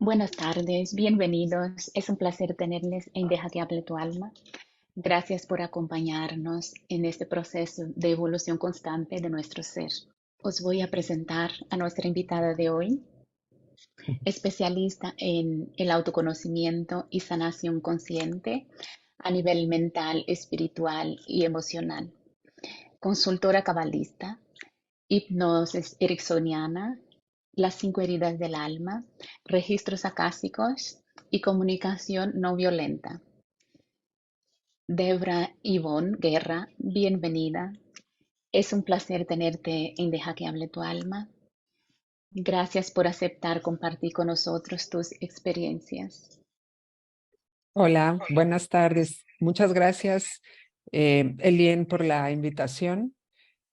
Buenas tardes, bienvenidos. Es un placer tenerles en Deja que hable tu alma. Gracias por acompañarnos en este proceso de evolución constante de nuestro ser. Os voy a presentar a nuestra invitada de hoy, especialista en el autoconocimiento y sanación consciente a nivel mental, espiritual y emocional. Consultora cabalista, hipnosis ericksoniana, las 5 heridas del alma, registros acásicos y comunicación no violenta. Debra Ivonne Guerra, bienvenida. Es un placer tenerte en Deja que hable tu alma. Gracias por aceptar compartir con nosotros tus experiencias. Hola, buenas tardes. Muchas gracias, Elien, por la invitación.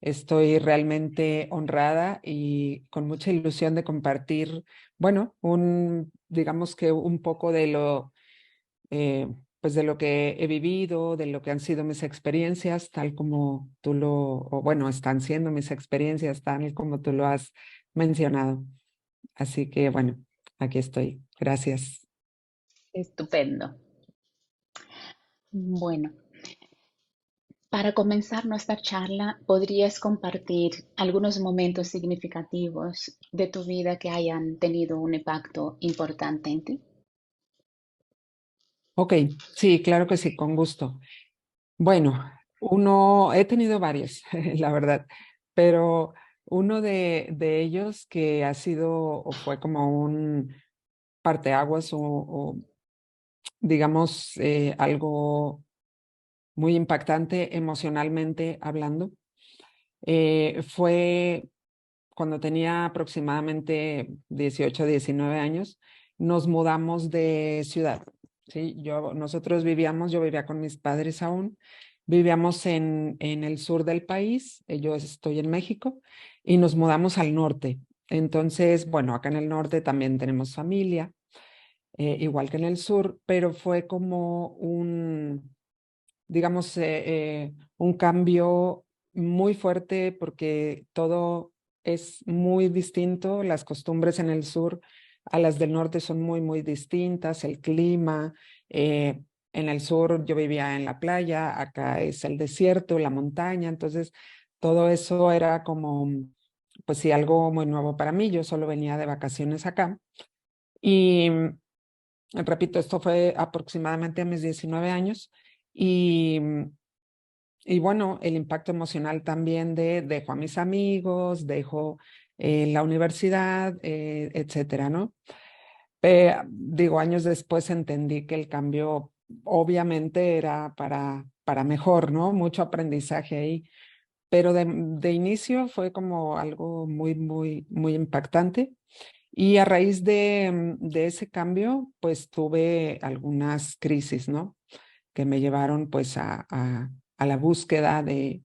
Estoy realmente honrada y con mucha ilusión de compartir, bueno, digamos que un poco de eh, pues de lo que he vivido, de lo que han sido mis experiencias, tal como o bueno, están siendo mis experiencias, tal como tú lo has mencionado. Así que, bueno, aquí estoy. Gracias. Estupendo. Bueno, para comenzar nuestra charla, ¿podrías compartir algunos momentos significativos de tu vida que hayan tenido un impacto importante en ti? Ok, sí, claro que sí, con gusto. Bueno, he tenido varios, la verdad, pero uno de ellos que ha sido o fue como un parteaguas o digamos algo muy impactante emocionalmente hablando, fue cuando tenía aproximadamente 18, 19 años, nos mudamos de ciudad. Sí, yo vivía con mis padres aún, vivíamos en el sur del país, yo estoy en México, y nos mudamos al norte. Entonces, bueno, acá en el norte también tenemos familia, igual que en el sur, pero fue como digamos, un cambio muy fuerte porque todo es muy distinto. Las costumbres en el sur a las del norte son muy, muy distintas. El clima, en el sur yo vivía en la playa, acá es el desierto, la montaña. Entonces, todo eso era como, pues sí, algo muy nuevo para mí. Yo solo venía de vacaciones acá. Y repito, esto fue aproximadamente a mis 19 años. Y y bueno, el impacto emocional también dejo a mis amigos, dejo la universidad, etcétera, ¿no? Digo, años después entendí que el cambio obviamente era para mejor, ¿no? Mucho aprendizaje ahí, pero de inicio fue como algo muy, muy, muy impactante. Y a raíz de ese cambio, pues tuve algunas crisis, ¿no? Que me llevaron pues a la búsqueda de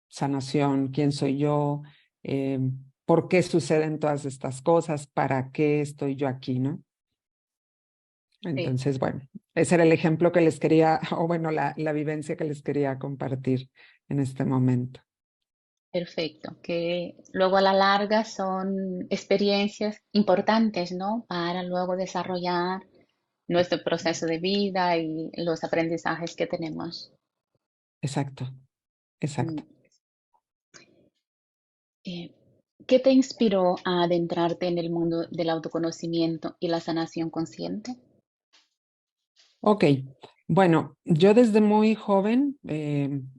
sanación, quién soy yo, eh, por qué suceden todas estas cosas, para qué estoy yo aquí, ¿no? Sí, Entonces, bueno, ese era el ejemplo que les quería, o bueno, la vivencia que les quería compartir en este momento. perfecto. Que luego a la larga son experiencias importantes, ¿no? Para luego desarrollar nuestro proceso de vida y los aprendizajes que tenemos. Exacto, Mm, exacto. eh, ¿Qué te inspiró a adentrarte en el mundo del autoconocimiento y la sanación consciente? Ok, bueno, yo desde muy joven,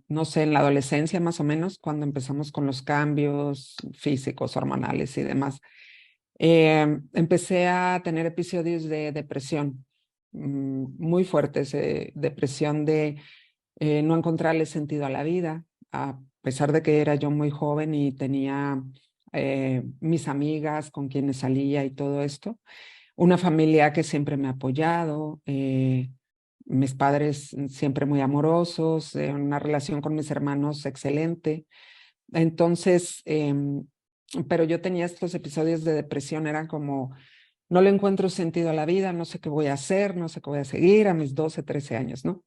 no sé, en la adolescencia más o menos, cuando empezamos con los cambios físicos, hormonales y demás, empecé a tener episodios de depresión muy fuertes, depresión de no encontrarle sentido a la vida, a pesar de que era yo muy joven y tenía mis amigas con quienes salía y todo esto, una familia que siempre me ha apoyado, mis padres siempre muy amorosos, una relación con mis hermanos excelente. Entonces, pero yo tenía estos episodios de depresión, eran como, no le encuentro sentido a la vida, no sé qué voy a hacer, no sé qué voy a seguir a mis 12 13 años, ¿no?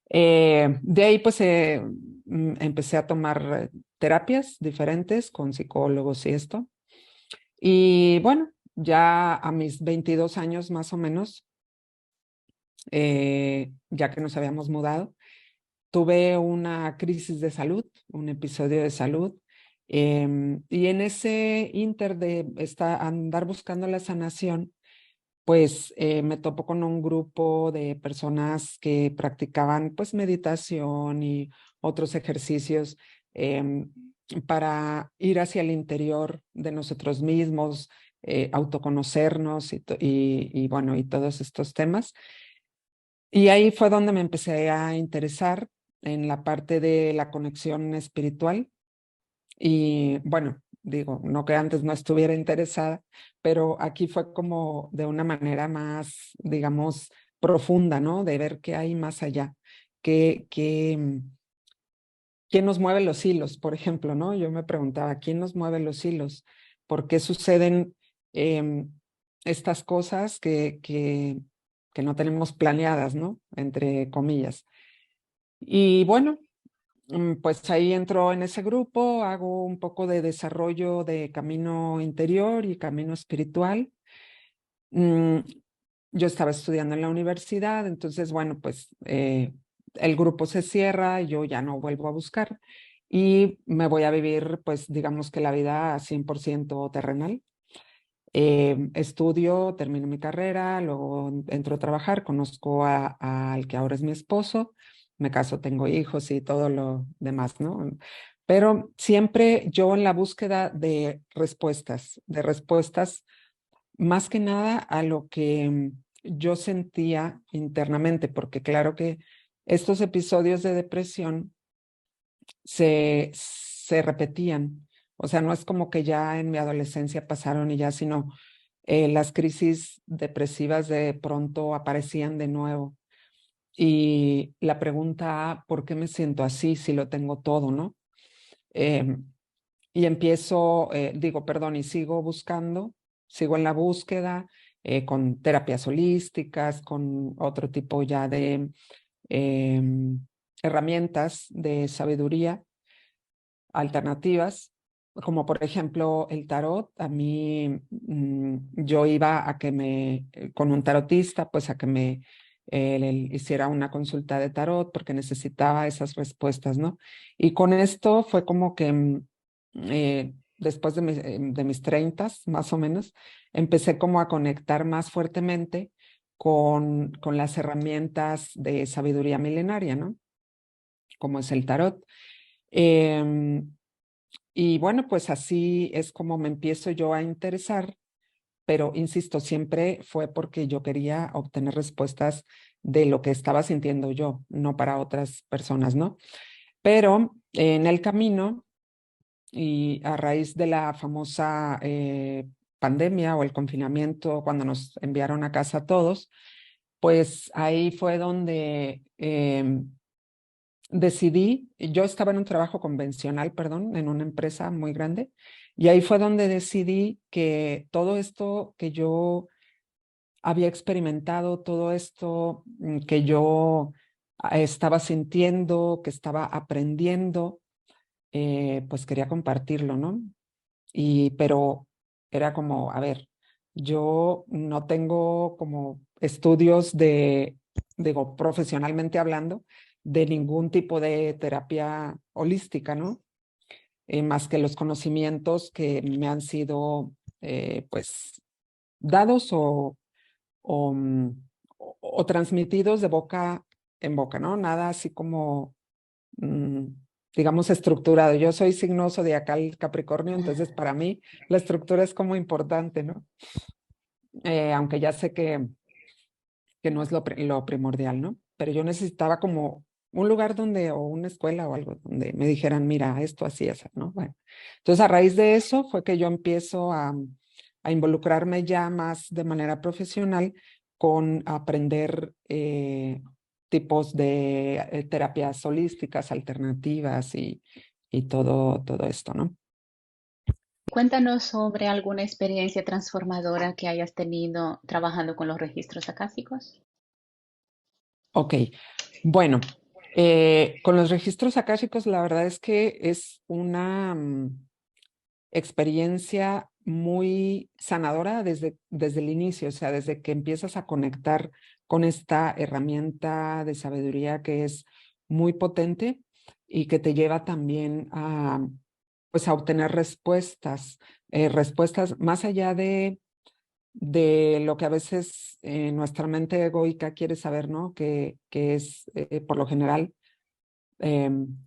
De ahí pues empecé a tomar terapias diferentes con psicólogos y esto. Y bueno, ya a mis 22 años más o menos, ya que nos habíamos mudado, tuve una crisis de salud, un episodio de salud, y en ese inter de andar buscando la sanación, pues me topo con un grupo de personas que practicaban pues meditación y otros ejercicios em, para ir hacia el interior de nosotros mismos, autoconocernos y bueno, y todos estos temas. Y ahí fue donde me empecé a interesar en la parte de la conexión espiritual. Y bueno, digo, no que antes no estuviera interesada, pero aquí fue como de una manera más, digamos, profunda, ¿no? De ver qué hay más allá, quién nos mueve los hilos, por ejemplo, ¿no? Yo me preguntaba, ¿quién nos mueve los hilos? ¿Por qué suceden em, estas cosas que no tenemos planeadas, ¿no? Entre comillas. Y bueno, pues ahí entro en ese grupo, hago un poco de desarrollo de camino interior y camino espiritual. Mm, Yo estaba estudiando en la universidad, entonces, bueno, pues el grupo se cierra, yo ya no vuelvo a buscar y me voy a vivir, pues digamos que la vida 100% terrenal. Estudio, termino mi carrera, luego entro a trabajar, conozco al que ahora es mi esposo, me caso, tengo hijos y todo lo demás, ¿no? Pero siempre yo en la búsqueda de respuestas más que nada a lo que yo sentía internamente, porque claro que estos episodios de depresión se repetían. O sea, no es como que ya en mi adolescencia pasaron y ya, sino las crisis depresivas de pronto aparecían de nuevo. Y la pregunta, ¿por qué me siento así si lo tengo todo, no? Em, y empiezo, digo, perdón, y sigo buscando, sigo en la búsqueda con terapias holísticas, con otro tipo ya de herramientas de sabiduría alternativas, como por ejemplo el tarot. A mí, yo iba a que con un tarotista, pues a que me le hiciera una consulta de tarot porque necesitaba esas respuestas, ¿no? Y con esto fue como que después de mis 30, más o menos, empecé como a conectar más fuertemente con las herramientas de sabiduría milenaria, ¿no? Como es el tarot. Em, y bueno, pues así es como me empiezo yo a interesar, pero insisto, siempre fue porque yo quería obtener respuestas de lo que estaba sintiendo yo, no para otras personas, ¿no? Pero en el camino y a raíz de la famosa pandemia o el confinamiento, cuando nos enviaron a casa a todos, pues ahí fue donde decidí, yo estaba en un trabajo convencional, perdón, en una empresa muy grande, y ahí fue donde decidí que todo esto que yo había experimentado, todo esto que yo estaba sintiendo, que estaba aprendiendo, pues quería compartirlo, ¿no? Pero era como, a ver, yo no tengo como estudios digo, profesionalmente hablando, de ningún tipo de terapia holística, ¿no? Más que los conocimientos que me han sido, pues, dados o transmitidos de boca en boca, ¿no? Nada así como mm, digamos, estructurado. Yo soy signo zodiacal Capricornio, entonces para mí la estructura es como importante, ¿no? Aunque ya sé que no es lo primordial, ¿no? Pero yo necesitaba como un lugar donde, o una escuela o algo, donde me dijeran, mira, esto así es, ¿no? Bueno, entonces a raíz de eso fue que yo empiezo a involucrarme ya más de manera profesional con aprender tipos de terapias holísticas, alternativas y todo esto, ¿no? Cuéntanos sobre alguna experiencia transformadora que hayas tenido trabajando con los registros acásicos. Ok, bueno, con los registros akáshicos la verdad es que es una experiencia muy sanadora desde el inicio, o sea, desde que empiezas a conectar con esta herramienta de sabiduría que es muy potente y que te lleva también a, pues, a obtener respuestas, respuestas más allá de lo que a veces nuestra mente egoica quiere saber, ¿no? Que es, por lo general, em,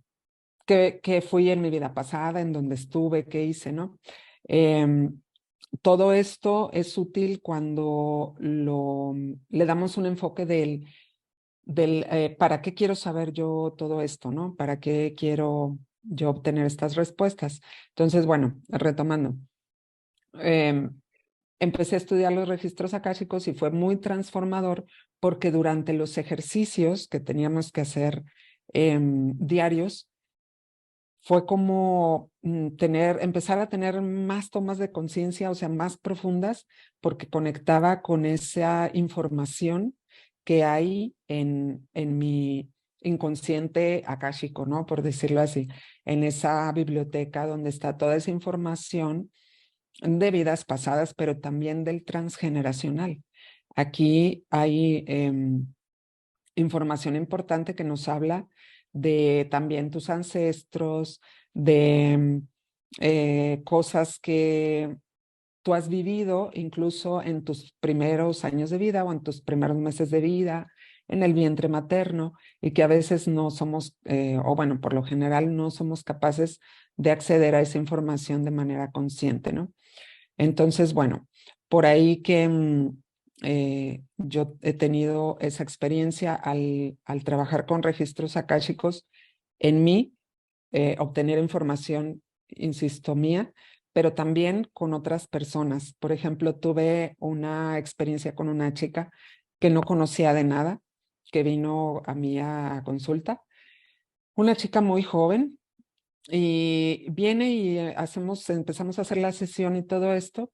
qué fui en mi vida pasada, en donde estuve, qué hice, ¿no? Em, Todo esto es útil cuando le damos un enfoque del ¿para qué quiero saber yo todo esto, ¿no? ¿Para qué quiero yo obtener estas respuestas? Entonces, bueno, retomando, em, empecé a estudiar los registros akáshicos y fue muy transformador porque durante los ejercicios que teníamos que hacer diarios, fue como empezar a tener más tomas de conciencia, o sea, más profundas, porque conectaba con esa información que hay en mi inconsciente akáshico, ¿no? Por decirlo así, en esa biblioteca donde está toda esa información de vidas pasadas, pero también del transgeneracional. Aquí hay información importante que nos habla de también tus ancestros, de cosas que tú has vivido incluso en tus primeros años de vida o en tus primeros meses de vida, en el vientre materno, y que a veces no somos, o bueno, por lo general no somos capaces de acceder a esa información de manera consciente, ¿no? Entonces, bueno, por ahí que yo he tenido esa experiencia al trabajar con registros akáshicos en mí, obtener información, insisto, mía, pero también con otras personas. Por ejemplo, tuve una experiencia con una chica que no conocía de nada, que vino a mí a consulta, una chica muy joven, y viene y empezamos a hacer la sesión y todo esto.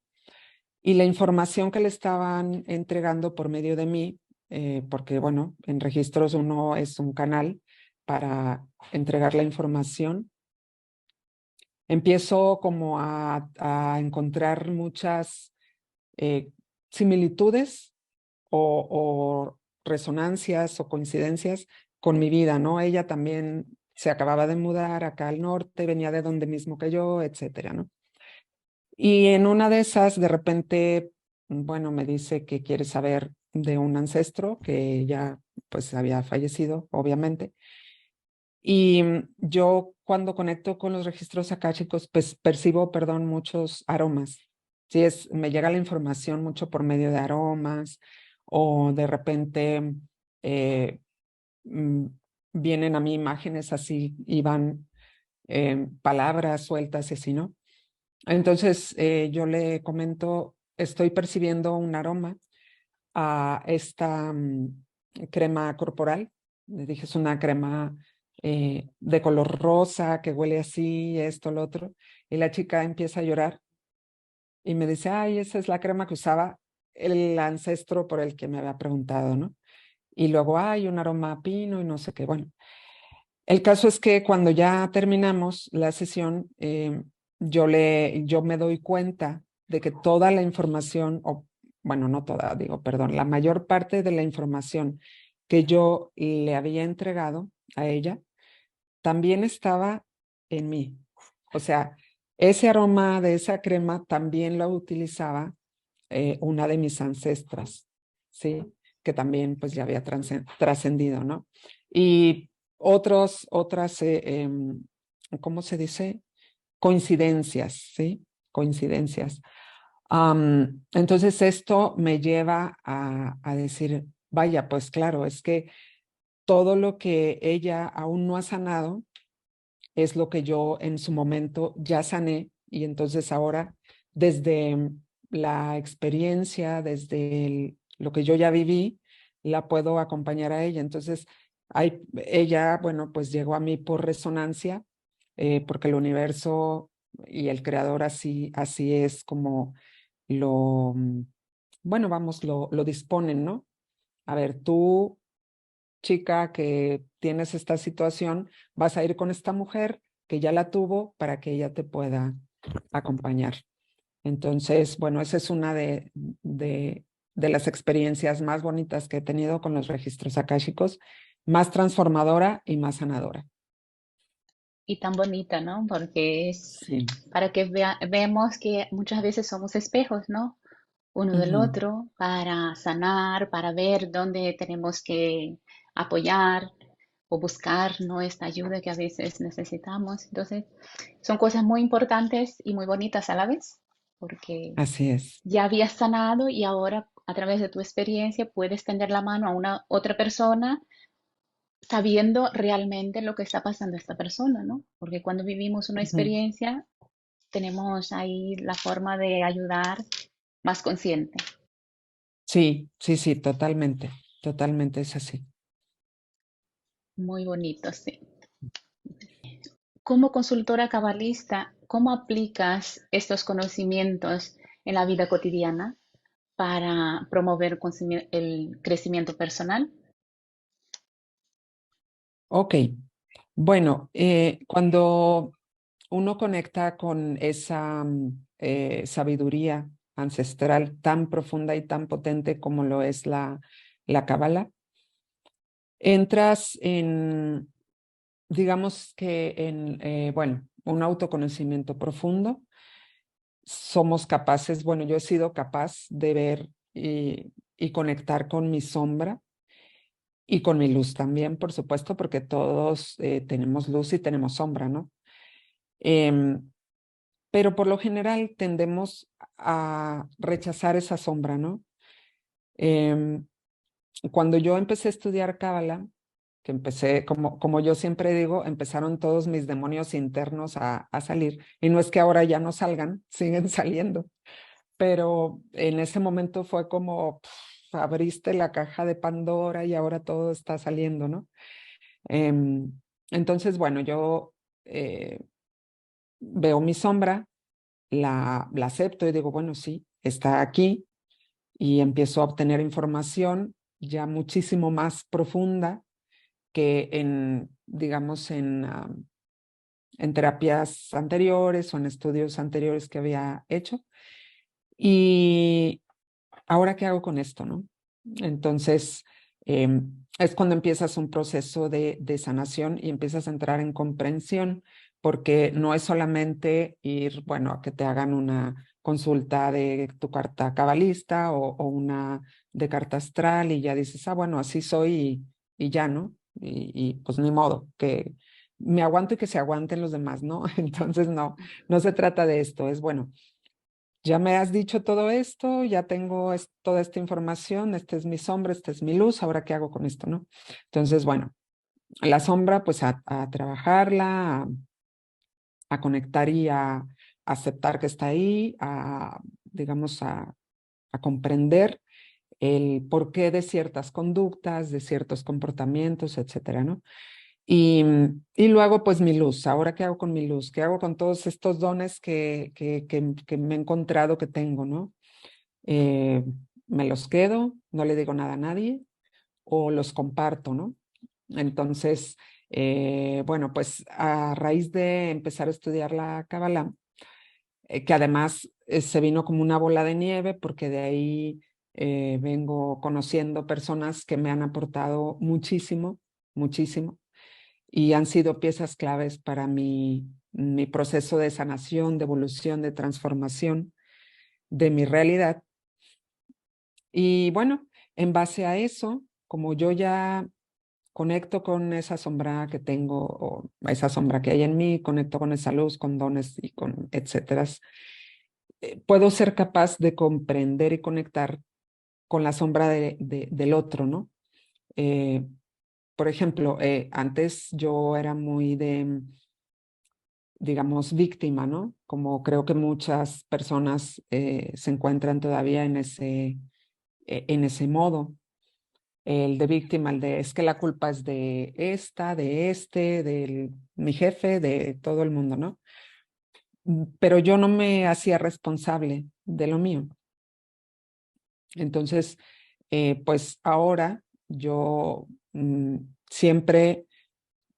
Y la información que le estaban entregando por medio de mí, porque bueno, en registros uno es un canal para entregar la información, empiezo como a encontrar muchas eh, similitudes o resonancias o coincidencias con mi vida, ¿no? Ella también se acababa de mudar acá al norte, venía de donde mismo que yo, etcétera, ¿no? Y en una de esas, de repente, bueno, me dice que quiere saber de un ancestro que ya pues había fallecido, obviamente. Y yo cuando conecto con los registros akáshicos, pues percibo, perdón, muchos aromas. Sí, me llega la información mucho por medio de aromas o de repente eh, mm, vienen a mí imágenes así y van palabras sueltas y así, ¿no? Entonces yo le comento, estoy percibiendo un aroma a esta crema corporal. Le dije, es una crema de color rosa que huele así, esto, lo otro. Y la chica empieza a llorar y me dice, ay, esa es la crema que usaba el ancestro por el que me había preguntado, ¿no? Y luego hay un aroma a pino y no sé qué. Bueno, el caso es que cuando ya terminamos la sesión, yo me doy cuenta de que toda la información, o bueno, no toda, digo, perdón, la mayor parte de la información que yo le había entregado a ella también estaba en mí. O sea, ese aroma de esa crema también lo utilizaba una de mis ancestras, ¿sí? Que también pues ya había trascendido, ¿no? Y otras, ¿cómo se dice? Coincidencias, ¿sí? Coincidencias. Entonces esto me lleva a decir, vaya, pues claro, es que todo lo que ella aún no ha sanado es lo que yo en su momento ya sané y entonces ahora desde la experiencia, desde lo que yo ya viví, la puedo acompañar a ella. Entonces, ella, bueno, pues llegó a mí por resonancia, porque el universo y el creador así es como lo, bueno, vamos, lo disponen, ¿no? A ver, tú chica que tienes esta situación, vas a ir con esta mujer que ya la tuvo para que ella te pueda acompañar. Entonces, bueno, esa es una de las experiencias más bonitas que he tenido con los registros akáshicos, más transformadora y más sanadora. Y tan bonita, ¿no? Porque es Sí. para que vemos que muchas veces somos espejos, ¿no? Uno del Ujú. otro, para sanar, para ver dónde tenemos que apoyar o buscar, ¿no? Esta ayuda que a veces necesitamos. Entonces, son cosas muy importantes y muy bonitas a la vez, porque Así es. ya habías sanado y ahora a través de tu experiencia puedes tender la mano a una otra persona sabiendo realmente lo que está pasando a esta persona, ¿no? Porque cuando vivimos una Ujú. experiencia, tenemos ahí la forma de ayudar más consciente. Sí, sí, sí, totalmente, totalmente es así. Muy bonito, sí. Como consultora cabalista, ¿cómo aplicas estos conocimientos en la vida cotidiana para promover el crecimiento personal? Ok, bueno, cuando uno conecta con esa sabiduría ancestral tan profunda y tan potente como lo es la Cábala, entras en, digamos que en, bueno, un autoconocimiento profundo. Somos capaces, bueno, yo he sido capaz de ver y conectar con mi sombra y con mi luz también, por supuesto, porque todos tenemos luz y tenemos sombra, ¿no? Em, pero por lo general tendemos a rechazar esa sombra, ¿no? Em, Cuando yo empecé a estudiar Cábala, que empecé, como yo siempre digo, empezaron todos mis demonios internos a salir. Y no es que ahora ya no salgan, siguen saliendo. Pero en ese momento fue como abriste la caja de Pandora y ahora todo está saliendo, ¿no? Em, entonces, bueno, yo veo mi sombra, la acepto y digo, bueno, sí, está aquí y empiezo a obtener información ya muchísimo más profunda que en, digamos, en terapias anteriores o en estudios anteriores que había hecho. Y ahora, ¿qué hago con esto, no? Entonces, es cuando empiezas un proceso de sanación y empiezas a entrar en comprensión, porque no es solamente ir, bueno, a que te hagan una consulta de tu carta cabalista o una de carta astral y ya dices, ah, bueno, así soy y ya, ¿no? Y pues ni modo, que me aguanto y que se aguanten los demás, ¿no? Entonces, no, no se trata de esto, es bueno, ya me has dicho todo esto, ya tengo toda esta información, este es mi sombra, esta es mi luz, ahora qué hago con esto, ¿no? Entonces, bueno, la sombra, pues a trabajarla, a conectar y a aceptar que está ahí, digamos, a comprender el porqué de ciertas conductas, de ciertos comportamientos, etcétera, ¿no? Y luego, pues mi luz. Ahora, ¿qué hago con mi luz? ¿Qué hago con todos estos dones que me he encontrado que tengo, ¿no? Eh, Me los quedo, no le digo nada a nadie o los comparto, ¿no? Entonces, bueno, pues a raíz de empezar a estudiar la Kabbalah, que además se vino como una bola de nieve porque de ahí vengo conociendo personas que me han aportado muchísimo, muchísimo y han sido piezas claves para mi proceso de sanación, de evolución, de transformación de mi realidad. Y bueno, en base a eso, como yo ya conecto con esa sombra que tengo o esa sombra que hay en mí, conecto con esa luz, con dones y con etcétera, puedo ser capaz de comprender y conectar con la sombra del otro, ¿no? Eh, por ejemplo, antes yo era muy de digamos, víctima, ¿no? Como creo que muchas personas se encuentran todavía en ese modo, el de víctima, el de es que la culpa es de esta, de este, de mi jefe, de todo el mundo, ¿no? Pero yo no me hacía responsable de lo mío. Entonces, pues ahora yo siempre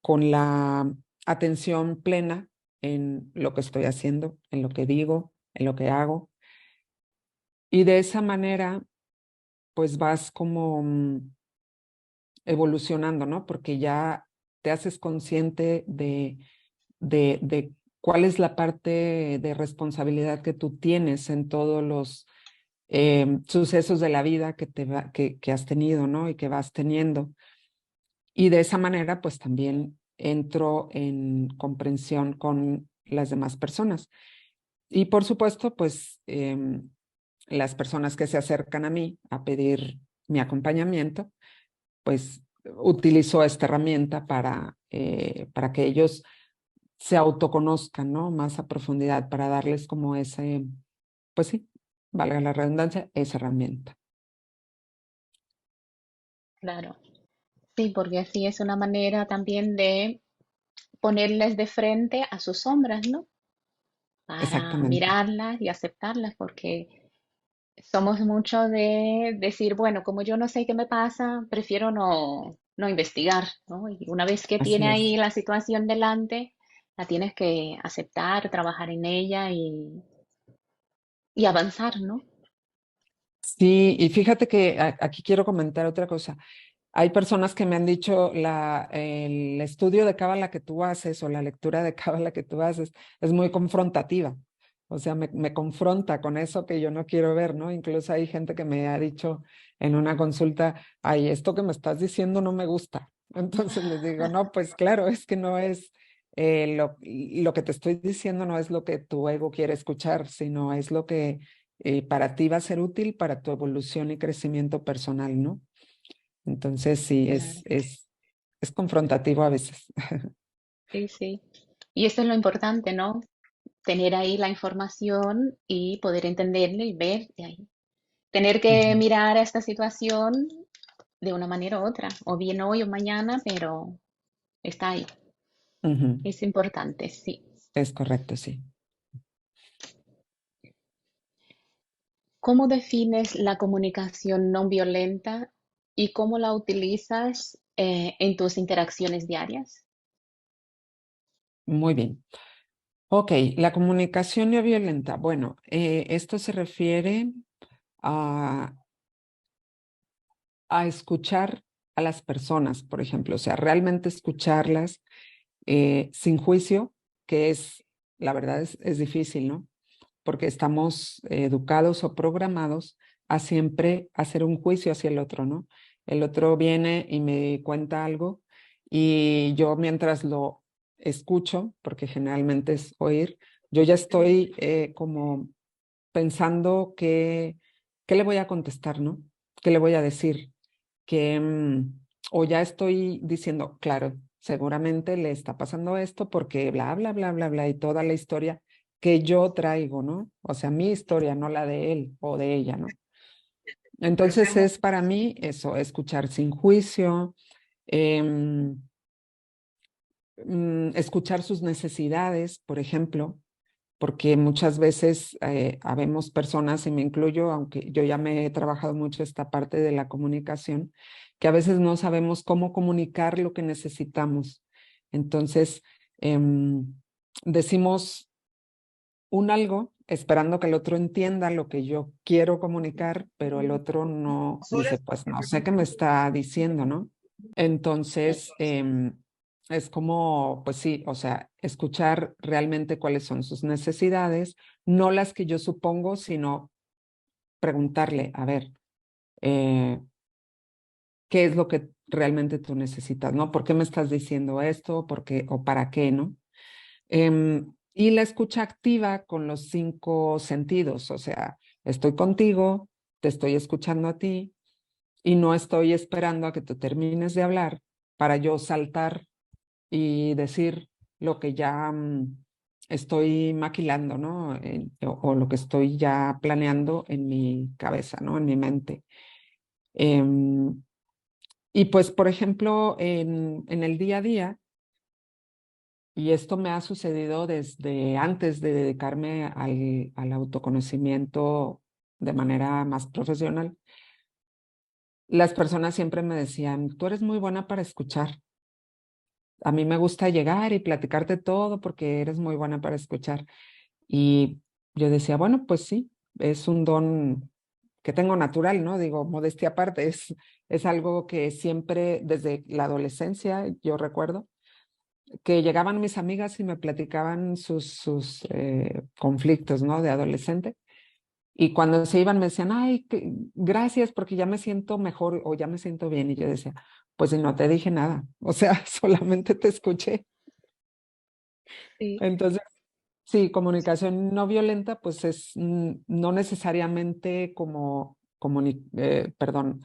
con la atención plena en lo que estoy haciendo, en lo que digo, en lo que hago. Y de esa manera, pues vas como evolucionando, ¿no? Porque ya te haces consciente de cuál es la parte de responsabilidad que tú tienes en todos los sucesos de la vida que has tenido, ¿no? Y que vas teniendo. Y de esa manera, pues también entro en comprensión con las demás personas. Y por supuesto, pues las personas que se acercan a mí a pedir mi acompañamiento, pues utilizo esta herramienta para que ellos se autoconozcan, ¿no? Más a profundidad, para darles como ese, pues sí, valga la redundancia, esa herramienta. Claro. Sí, porque así es una manera también de ponerles de frente a sus sombras, ¿no? Para Exactamente. mirarlas y aceptarlas, porque somos mucho de decir, bueno, como yo no sé qué me pasa, prefiero no investigar, ¿no? Y una vez que tiene Así ahí es. la situación delante, la tienes que aceptar, trabajar en ella y avanzar, ¿no? Sí, y fíjate que aquí quiero comentar otra cosa. Hay personas que me han dicho el estudio de cábala que tú haces o la lectura de cábala que tú haces es muy confrontativa. O sea, me confronta con eso que yo no quiero ver, ¿no? Incluso hay gente que me ha dicho en una consulta, ay, esto que me estás diciendo no me gusta. Entonces les digo, no, pues claro, es que no es lo que te estoy diciendo, no es lo que tu ego quiere escuchar, sino es lo que para ti va a ser útil para tu evolución y crecimiento personal, ¿no? Entonces sí, Claro, es confrontativo a veces. sí, sí. Y eso es lo importante, ¿no? Tener ahí la información y poder entenderla y ver de ahí. Tener que Ujú, mirar a esta situación de una manera u otra, o bien hoy o mañana, pero está ahí. ujú. Es importante, sí. Es correcto, sí. ¿Cómo defines la comunicación no violenta y cómo la utilizas en tus interacciones diarias? Muy bien. Ok, la comunicación no violenta. Bueno, esto se refiere a, a escuchar a las personas, por ejemplo, o sea, realmente escucharlas sin juicio, que la verdad es difícil, ¿no? Porque estamos educados o programados a siempre hacer un juicio hacia el otro, ¿no? El otro viene y me cuenta algo y yo mientras lo escucho, porque generalmente es oír, yo ya estoy como pensando qué le voy a contestar, ¿no? ¿Qué le voy a decir? Que, o ya estoy diciendo, claro, seguramente le está pasando esto porque bla, bla, bla, bla, bla, y toda la historia que yo traigo, ¿no? O sea, mi historia, no la de él o de ella, ¿no? Entonces es para mí eso, escuchar sin juicio, em, escuchar sus necesidades, por ejemplo, porque muchas veces habemos personas, y me incluyo, aunque yo ya me he trabajado mucho esta parte de la comunicación, que a veces no sabemos cómo comunicar lo que necesitamos. Entonces, em, decimos un algo esperando que el otro entienda lo que yo quiero comunicar, pero el otro no dice, pues no sé qué me está diciendo, ¿no? Entonces, es como, pues sí, o sea, escuchar realmente cuáles son sus necesidades, no las que yo supongo, sino preguntarle, a ver, eh, ¿qué es lo que realmente tú necesitas, ¿no? ¿Por qué me estás diciendo esto? ¿Por qué o para qué, no? Y la escucha activa con los 5 sentidos, o sea, estoy contigo, te estoy escuchando a ti y no estoy esperando a que tú termines de hablar para yo saltar y decir lo que ya estoy maquilando, ¿no? O lo que estoy ya planeando en mi cabeza, ¿no? En mi mente. Em, y pues, por ejemplo, en el día a día, y esto me ha sucedido desde antes de dedicarme al autoconocimiento de manera más profesional, las personas siempre me decían, tú eres muy buena para escuchar. A mí me gusta llegar y platicarte todo porque eres muy buena para escuchar. Y yo decía, bueno, pues sí, es un don que tengo natural, ¿no? Digo, modestia aparte, es algo que siempre desde la adolescencia, yo recuerdo, que llegaban mis amigas y me platicaban sus conflictos, ¿no? De adolescente. Y cuando se iban me decían, ay, gracias porque ya me siento mejor o ya me siento bien. Y yo decía, pues si no te dije nada, o sea, solamente te escuché. Sí. Entonces, sí, comunicación no violenta, pues es no necesariamente como, perdón,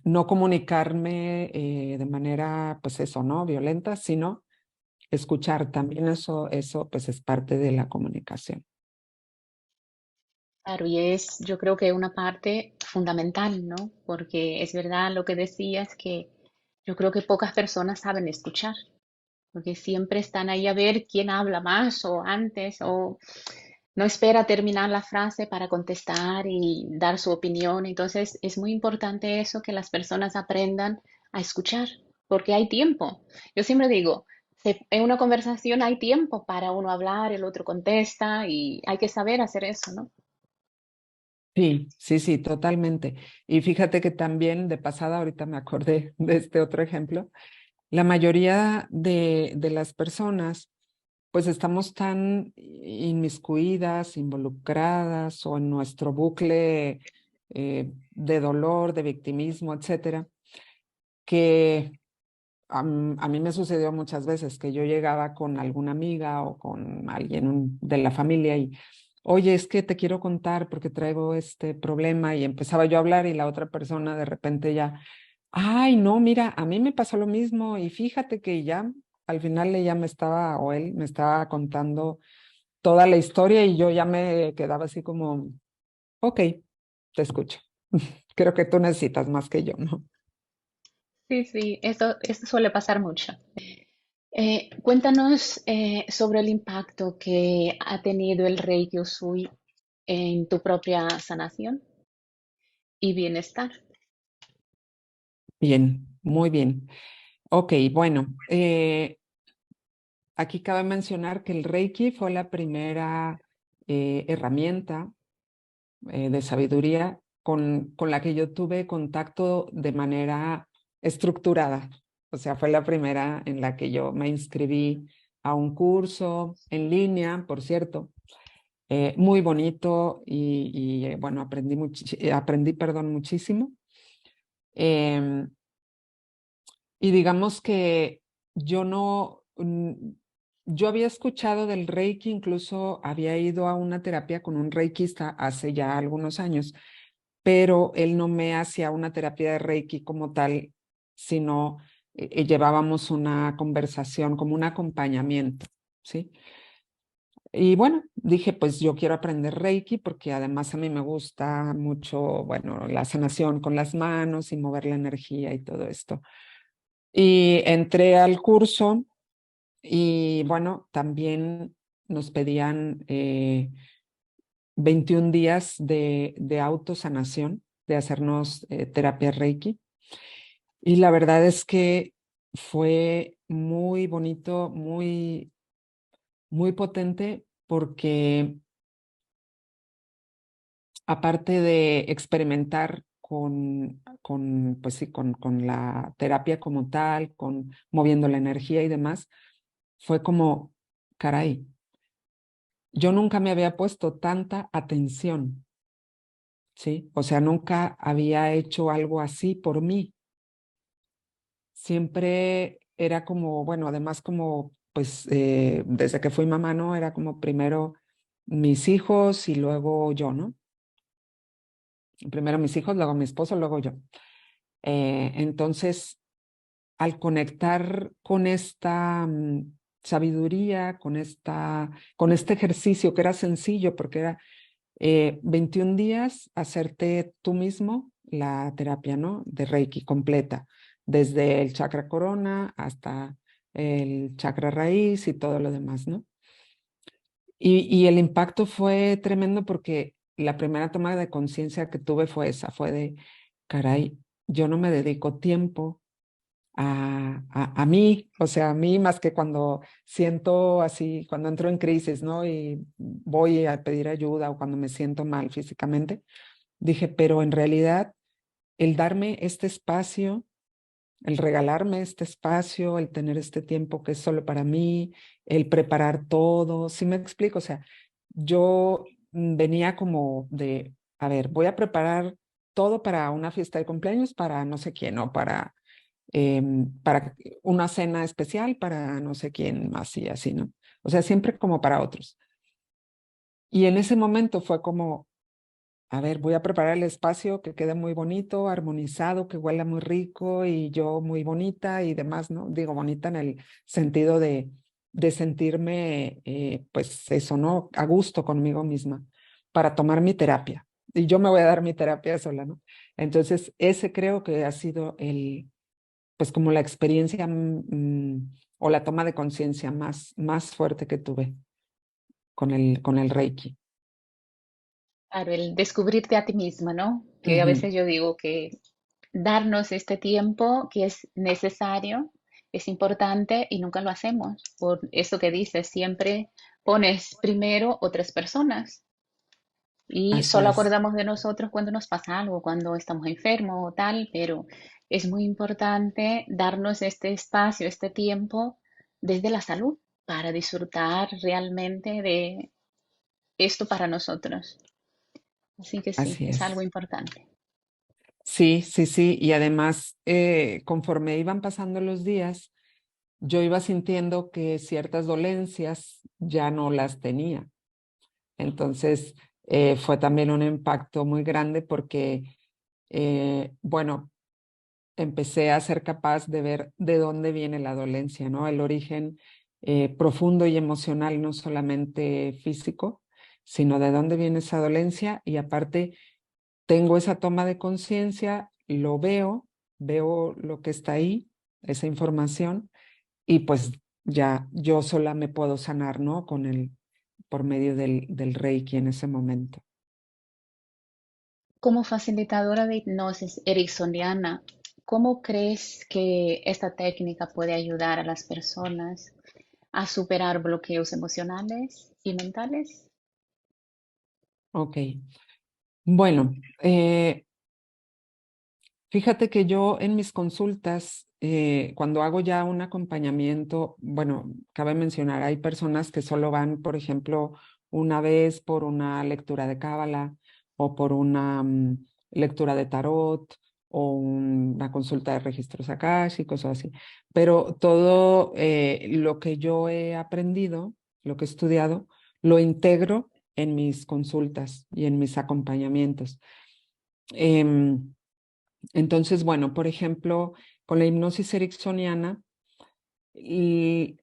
no comunicarme de manera, pues eso, ¿no? Violenta, sino escuchar. También eso, pues es parte de la comunicación. Claro, y es, yo creo que una parte fundamental, ¿no? Porque es verdad lo que decías, que yo creo que pocas personas saben escuchar, porque siempre están ahí a ver quién habla más o antes, o no espera terminar la frase para contestar y dar su opinión. Entonces, es muy importante eso, que las personas aprendan a escuchar, porque hay tiempo. Yo siempre digo, en una conversación hay tiempo para uno hablar, el otro contesta y hay que saber hacer eso, ¿no? Sí, sí, sí, totalmente. Y fíjate que también de pasada, ahorita me acordé de este otro ejemplo, la mayoría de las personas, pues estamos tan inmiscuidas, involucradas o en nuestro bucle de dolor, de victimismo, etcétera, que a mí me sucedió muchas veces que yo llegaba con alguna amiga o con alguien de la familia y, oye, es que te quiero contar porque traigo este problema y empezaba yo a hablar y la otra persona de repente ya, ay, no, mira, a mí me pasó lo mismo y fíjate que ya al final ella me estaba o él me estaba contando toda la historia y yo ya me quedaba así como, ok, te escucho. Creo que tú necesitas más que yo, ¿no? Sí, sí, esto suele pasar mucho. Cuéntanos sobre el impacto que ha tenido el Reiki Usui en tu propia sanación y bienestar. Bien, muy bien. Ok, bueno, aquí cabe mencionar que el Reiki fue la primera herramienta de sabiduría con la que yo tuve contacto de manera estructurada. O sea, fue la primera en la que yo me inscribí a un curso en línea, por cierto, muy bonito y bueno, aprendí, perdón, muchísimo. Em, y digamos que yo no, yo había escuchado del Reiki, incluso había ido a una terapia con un reikista hace ya algunos años, pero él no me hacía una terapia de Reiki como tal, sino llevábamos una conversación como un acompañamiento, ¿sí? Y bueno, dije, pues yo quiero aprender Reiki porque además a mí me gusta mucho, bueno, la sanación con las manos y mover la energía y todo esto. Y entré al curso y bueno, también nos pedían 21 días de autosanación, de hacernos terapia Reiki. Y la verdad es que fue muy bonito, muy potente, porque aparte de experimentar pues sí, con la terapia como tal, con moviendo la energía y demás, fue como, caray, yo nunca me había puesto tanta atención, ¿sí? O sea, nunca había hecho algo así por mí. Siempre era como, bueno, además como, pues, desde que fui mamá, ¿no? Era como primero mis hijos y luego yo, ¿no? Primero mis hijos, luego mi esposo, luego yo. Entonces, al conectar con esta sabiduría, con este ejercicio que era sencillo, porque era 21 días hacerte tú mismo la terapia, ¿no? De Reiki completa, desde el chakra corona hasta el chakra raíz y todo lo demás, ¿no? Y el impacto fue tremendo porque la primera toma de conciencia que tuve fue esa, fue de, caray, yo no me dedico tiempo a mí, o sea, a mí más que cuando siento así, cuando entro en crisis, ¿no? Y voy a pedir ayuda o cuando me siento mal físicamente, dije, pero en realidad el darme este espacio, el regalarme este espacio, el tener este tiempo que es solo para mí, el preparar todo, ¿sí me explico? O sea, yo venía como de, a ver, voy a preparar todo para una fiesta de cumpleaños para no sé quién, o para una cena especial para no sé quién más y así, ¿no? O sea, siempre como para otros. Y en ese momento fue como, a ver, voy a preparar el espacio que quede muy bonito, armonizado, que huela muy rico y yo muy bonita y demás, ¿no? Digo bonita en el sentido de sentirme, pues eso, ¿no? A gusto conmigo misma para tomar mi terapia. Y yo me voy a dar mi terapia sola, ¿no? Entonces, ese creo que ha sido pues como la experiencia o la toma de conciencia más fuerte que tuve con el Reiki. Claro, el descubrirte a ti misma, ¿no? Que a Ujú. veces yo digo que darnos este tiempo que es necesario, es importante y nunca lo hacemos. Por eso que dices, siempre pones primero otras personas y Así solo es, acordamos de nosotros cuando nos pasa algo, cuando estamos enfermos o tal, pero es muy importante darnos este espacio, este tiempo desde la salud para disfrutar realmente de esto para nosotros. Así que sí, así es algo es. importante. Sí, sí, sí. Y además, conforme iban pasando los días, yo iba sintiendo que ciertas dolencias ya no las tenía. Entonces, fue también un impacto muy grande porque, bueno, empecé a ser capaz de ver de dónde viene la dolencia, ¿no? El origen profundo y emocional, no solamente físico, sino de dónde viene esa dolencia y aparte tengo esa toma de conciencia, lo veo lo que está ahí, esa información, y pues ya yo sola me puedo sanar, ¿no? Por medio del Reiki en ese momento. Como facilitadora de hipnosis ericksoniana, ¿cómo crees que esta técnica puede ayudar a las personas a superar bloqueos emocionales y mentales? Ok. Bueno, fíjate que yo en mis consultas, cuando hago ya un acompañamiento, bueno, cabe mencionar, hay personas que solo van, por ejemplo, una vez por una lectura de cábala o por una lectura de tarot o una consulta de registros akáshicos o así. Pero todo lo que yo he aprendido, lo que he estudiado, lo integro en mis consultas y en mis acompañamientos. Em, entonces, bueno, por ejemplo, con la hipnosis ericksoniana, y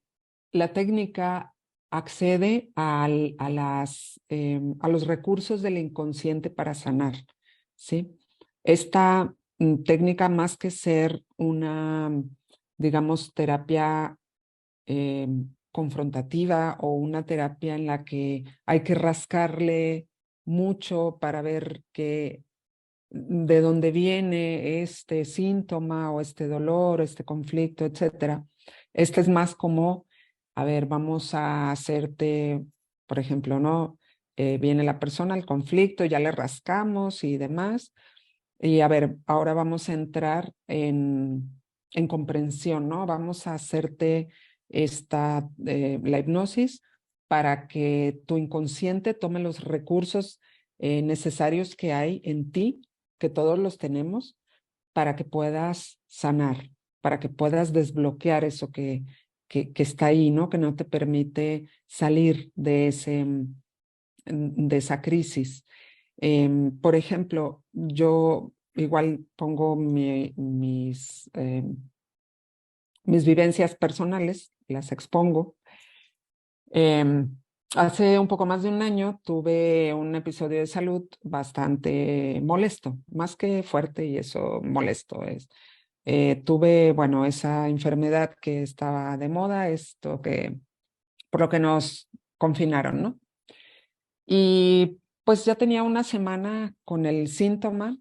la técnica accede a los recursos del inconsciente para sanar, ¿sí? Esta técnica, más que ser una, digamos, terapia confrontativa o una terapia en la que hay que rascarle mucho para ver de dónde viene este síntoma o este dolor, este conflicto, etcétera. Este es más como, a ver, vamos a hacerte, por ejemplo, ¿no? Viene la persona, el conflicto, ya le rascamos y demás. Y a ver, ahora vamos a entrar en comprensión, ¿no? Vamos a hacerte la hipnosis para que tu inconsciente tome los recursos necesarios que hay en ti, que todos los tenemos, para que puedas sanar, para que puedas desbloquear eso que está ahí, ¿no? Que no te permite salir de esa crisis. Por ejemplo, yo igual pongo mis vivencias personales, las expongo. Em, Hace un poco más de un año tuve un episodio de salud bastante molesto, más que fuerte y eso molesto es. Tuve, bueno, esa enfermedad que estaba de moda, por lo que nos confinaron, ¿no? Y pues ya tenía una semana con el síntoma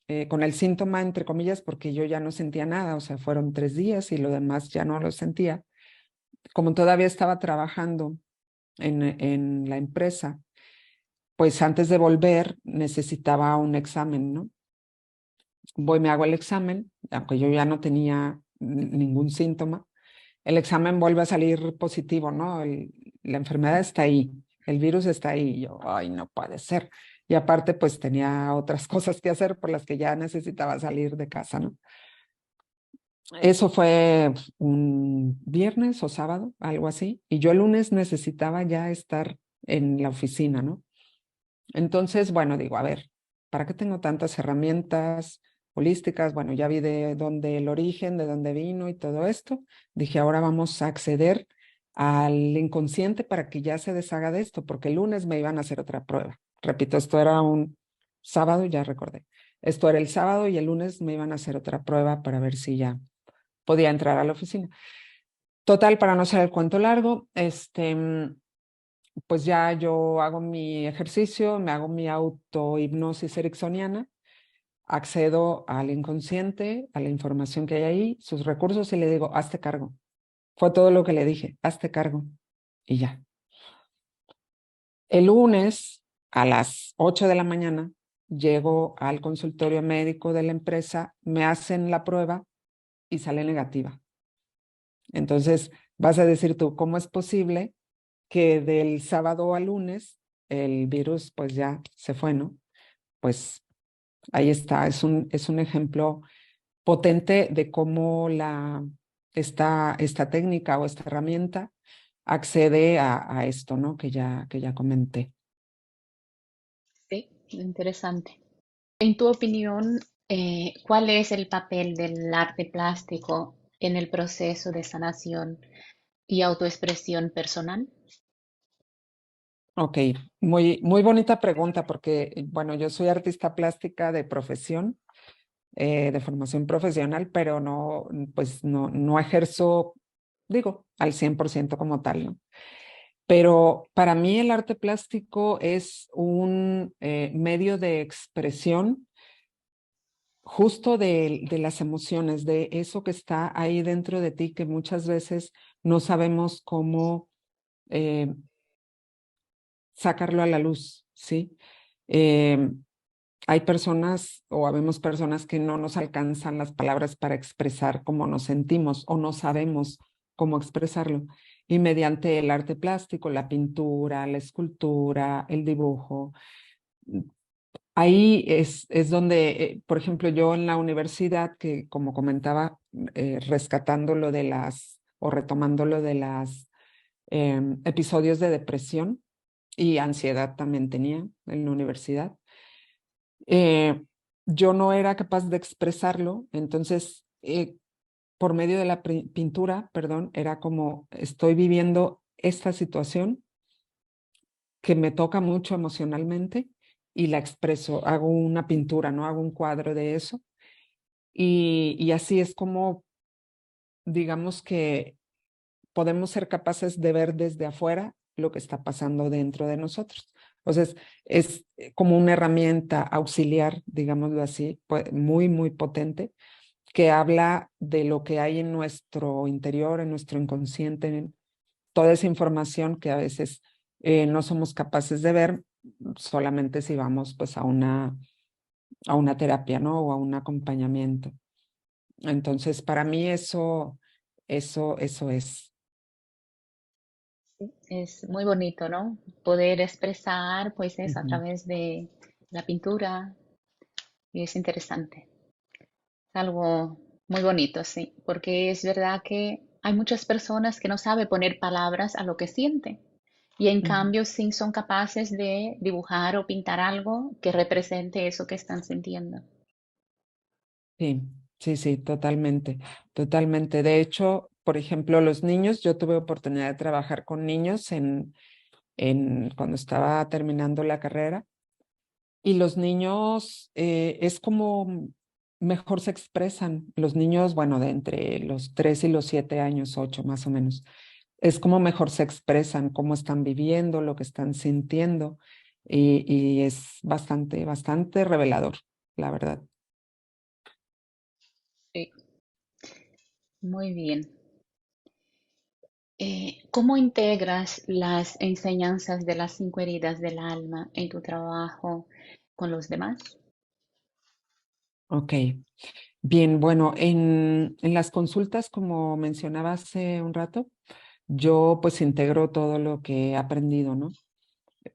entre comillas, porque yo ya no sentía nada, o sea, fueron 3 días y lo demás ya no lo sentía. Como todavía estaba trabajando en la empresa, pues antes de volver necesitaba un examen, ¿no? Voy, me hago el examen, aunque yo ya no tenía ningún síntoma. El examen vuelve a salir positivo, ¿no? La enfermedad está ahí, el virus está ahí. Y yo, ay, no puede ser. Y aparte, pues tenía otras cosas que hacer por las que ya necesitaba salir de casa, ¿no? Eso fue un viernes o sábado, algo así. Y yo el lunes necesitaba ya estar en la oficina, ¿no? Entonces, bueno, digo, a ver, ¿para qué tengo tantas herramientas holísticas? Bueno, ya vi de dónde el origen, de dónde vino y todo esto. Dije, ahora vamos a acceder al inconsciente para que ya se deshaga de esto, porque el lunes me iban a hacer otra prueba. Repito, esto era un sábado, ya recordé. Esto era el sábado y el lunes me iban a hacer otra prueba para ver si ya podía entrar a la oficina. Total, para no hacer el cuento largo, pues ya yo hago mi ejercicio, me hago mi autohipnosis ericksoniana, accedo al inconsciente, a la información que hay ahí, sus recursos y le digo, hazte cargo. Fue todo lo que le dije, hazte cargo. Y ya. El lunes a las 8 de la mañana llego al consultorio médico de la empresa, me hacen la prueba y sale negativa. Entonces vas a decir tú, ¿cómo es posible que del sábado al lunes el virus pues ya se fue, ¿no? Pues ahí está, es un ejemplo potente de cómo esta técnica o esta herramienta accede a esto, ¿no? Que ya comenté. Sí, interesante. En tu opinión, ¿cuál es el papel del arte plástico en el proceso de sanación y autoexpresión personal? Ok, muy, muy bonita pregunta porque, bueno, yo soy artista plástica de profesión, de formación profesional, pero no, pues no ejerzo, digo, al 100% como tal, ¿no? Pero para mí el arte plástico es un medio de expresión justo de las emociones, de eso que está ahí dentro de ti, que muchas veces no sabemos cómo eh, sacarlo a la luz, ¿sí? Eh, Hay personas o habemos personas que no nos alcanzan las palabras para expresar cómo nos sentimos o no sabemos cómo expresarlo. Y mediante el arte plástico, la pintura, la escultura, el dibujo, ahí es donde, por ejemplo, yo en la universidad, que como comentaba, rescatando lo de o retomando lo de las episodios de depresión y ansiedad también tenía en la universidad, eh, yo no era capaz de expresarlo, entonces por medio de la pintura, perdón, era como estoy viviendo esta situación que me toca mucho emocionalmente y la expreso, hago una pintura, ¿no? Hago un cuadro de eso y así es como, digamos que podemos ser capaces de ver desde afuera lo que está pasando dentro de nosotros. Entonces, es como una herramienta auxiliar, digámoslo así, pues, muy, muy potente, que habla de lo que hay en nuestro interior, en nuestro inconsciente, en toda esa información que a veces no somos capaces de ver solamente si vamos pues a una terapia, ¿no? O a un acompañamiento. Entonces, para mí eso es. Sí, es muy bonito, ¿no? Poder expresar, pues eso, a Ujú. través de la pintura, y es interesante. Es algo muy bonito, sí, porque es verdad que hay muchas personas que no saben poner palabras a lo que sienten. Y en Ujú. cambio, sí son capaces de dibujar o pintar algo que represente eso que están sintiendo. Sí, sí, sí, totalmente, totalmente. De hecho, por ejemplo, los niños, yo tuve oportunidad de trabajar con niños cuando estaba terminando la carrera. Y los niños es como mejor se expresan. Los niños, bueno, de entre los 3 y los 7 años, 8 más o menos, es como mejor se expresan, cómo están viviendo, lo que están sintiendo. Y es bastante, bastante revelador, la verdad. Sí, muy bien. ¿Cómo integras las enseñanzas de las 5 heridas del alma en tu trabajo con los demás? Ok, bien, bueno, en las consultas, como mencionaba hace un rato, yo pues integro todo lo que he aprendido, ¿no?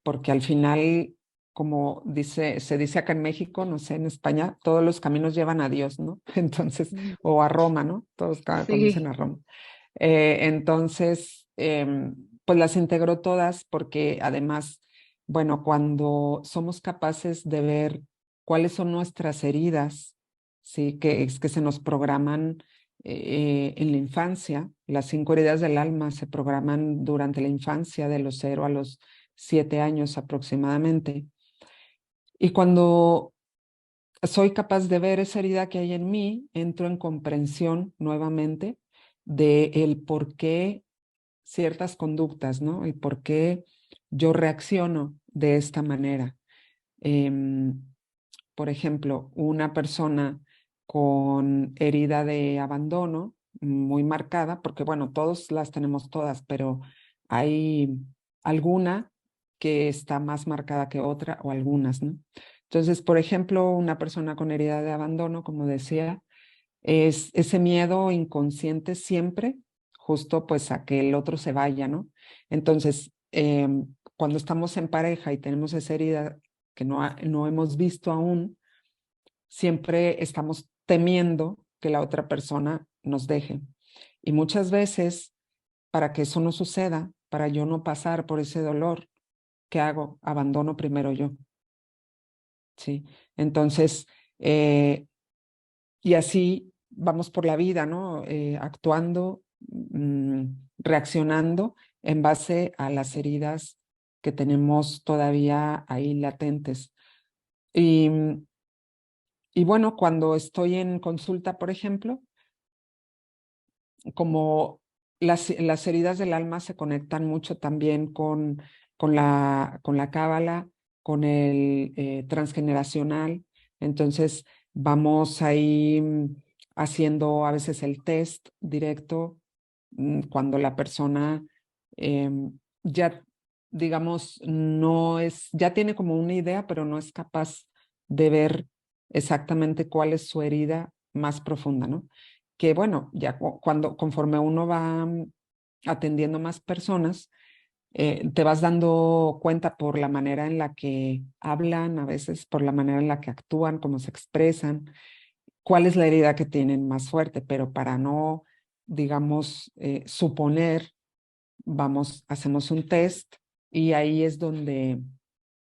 Porque al final, como se dice acá en México, no sé, en España, todos los caminos llevan a Dios, ¿no? Entonces, Mm. o a Roma, ¿no? Todos conocen Sí. a Roma. Entonces, pues las integro todas porque además, bueno, cuando somos capaces de ver cuáles son nuestras heridas, sí, que es que se nos programan en la infancia, las 5 heridas del alma se programan durante la infancia de los 0 a los 7 años aproximadamente. Y cuando soy capaz de ver esa herida que hay en mí, entro en comprensión nuevamente de el por qué ciertas conductas, ¿no? El por qué yo reacciono de esta manera. Em, por ejemplo, una persona con herida de abandono muy marcada, porque bueno, todos las tenemos todas, pero hay alguna que está más marcada que otra o algunas, ¿no? Entonces, por ejemplo, una persona con herida de abandono, como decía, es ese miedo inconsciente siempre, justo pues a que el otro se vaya, ¿no? Entonces, cuando estamos en pareja y tenemos esa herida que no hemos visto aún, siempre estamos temiendo que la otra persona nos deje. Y muchas veces, para que eso no suceda, para yo no pasar por ese dolor, ¿qué hago? Abandono primero yo, ¿sí? Entonces, y así vamos por la vida, ¿no? Actuando, reaccionando en base a las heridas que tenemos todavía ahí latentes. Y, y bueno, cuando estoy en consulta, por ejemplo, como las heridas del alma se conectan mucho también con la cábala, con el transgeneracional. Entonces, vamos ahí haciendo a veces el test directo cuando la persona ya, digamos, ya tiene como una idea, pero no es capaz de ver exactamente cuál es su herida más profunda, ¿no? Que bueno, ya conforme uno va atendiendo más personas, te vas dando cuenta por la manera en la que hablan, a veces por la manera en la que actúan, cómo se expresan, cuál es la herida que tienen más fuerte, pero para no, digamos, suponer, hacemos un test y ahí es donde,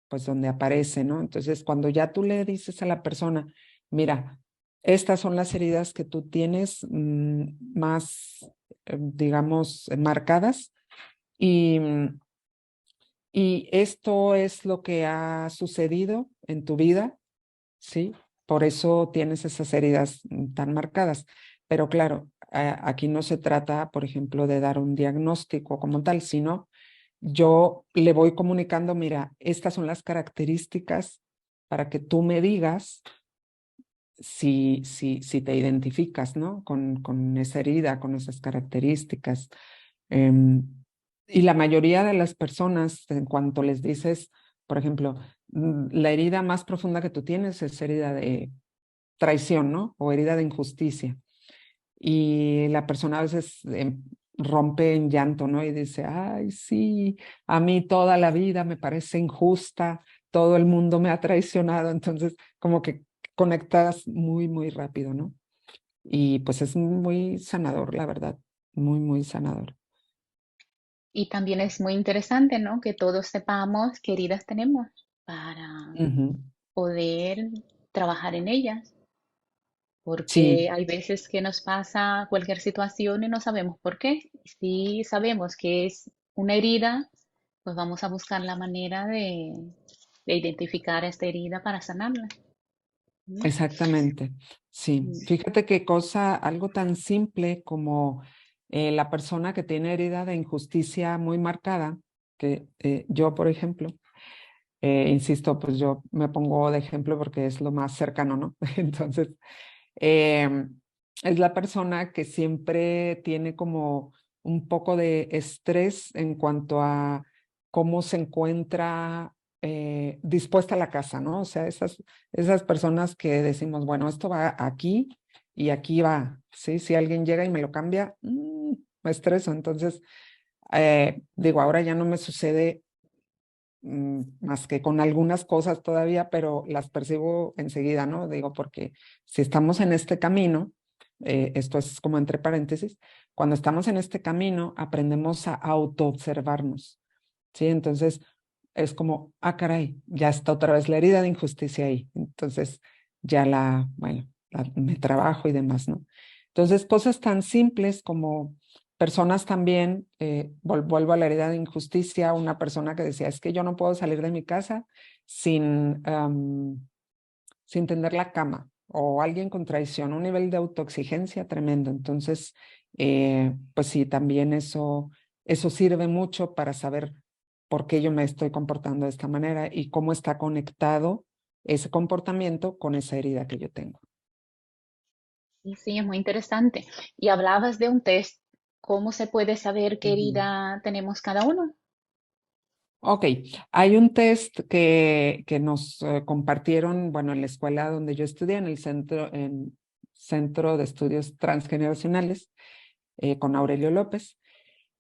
pues donde aparece, ¿no? Entonces, cuando ya tú le dices a la persona, mira, estas son las heridas que tú tienes más, digamos, marcadas y, y esto es lo que ha sucedido en tu vida, ¿sí? Por eso tienes esas heridas tan marcadas. Pero claro, aquí no se trata, por ejemplo, de dar un diagnóstico como tal, sino yo le voy comunicando, mira, estas son las características para que tú me digas si te identificas, ¿no? Con esa herida, con esas características. Em, y la mayoría de las personas, en cuanto les dices, por ejemplo, la herida más profunda que tú tienes es herida de traición, ¿no? O herida de injusticia. Y la persona a veces rompe en llanto, ¿no? Y dice, ay, sí, a mí toda la vida me parece injusta, todo el mundo me ha traicionado, entonces como que conectas muy, muy rápido, ¿no? Y pues es muy sanador, la verdad, muy, muy sanador. Y también es muy interesante, ¿no? Que todos sepamos qué heridas tenemos para Ujú. poder trabajar en ellas, porque Sí, hay veces que nos pasa cualquier situación y no sabemos por qué. Si sabemos que es una herida, pues vamos a buscar la manera de identificar esta herida para sanarla, ¿no? exactamente. Sí, Mm. fíjate qué cosa, algo tan simple como la persona que tiene herida de injusticia muy marcada, que yo, por ejemplo, insisto, pues yo me pongo de ejemplo porque es lo más cercano, ¿no? Entonces, es la persona que siempre tiene como un poco de estrés en cuanto a cómo se encuentra dispuesta la casa, ¿no? O sea, esas personas que decimos, bueno, esto va aquí y aquí va, ¿sí? Si alguien llega y me lo cambia, me estreso. Entonces, digo, ahora ya no me sucede más que con algunas cosas todavía, pero las percibo enseguida, ¿no? Digo, porque si estamos en este camino, esto es como entre paréntesis, cuando estamos en este camino aprendemos a autoobservarnos, ¿sí? Entonces es como, ah, caray, ya está otra vez la herida de injusticia ahí. Entonces ya bueno, me trabajo y demás, ¿no? Entonces cosas tan simples como personas también, vuelvo a la herida de injusticia, una persona que decía, es que yo no puedo salir de mi casa sin, sin tender la cama, o alguien con traición, un nivel de autoexigencia tremendo. Entonces, pues sí, también eso sirve mucho para saber por qué yo me estoy comportando de esta manera y cómo está conectado ese comportamiento con esa herida que yo tengo. Sí, sí, es muy interesante. Y hablabas de un test. ¿Cómo se puede saber qué Ujú. herida tenemos cada uno? Ok, hay un test que nos compartieron, bueno, en la escuela donde yo estudié, en Centro de Estudios Transgeneracionales, con Aurelio López,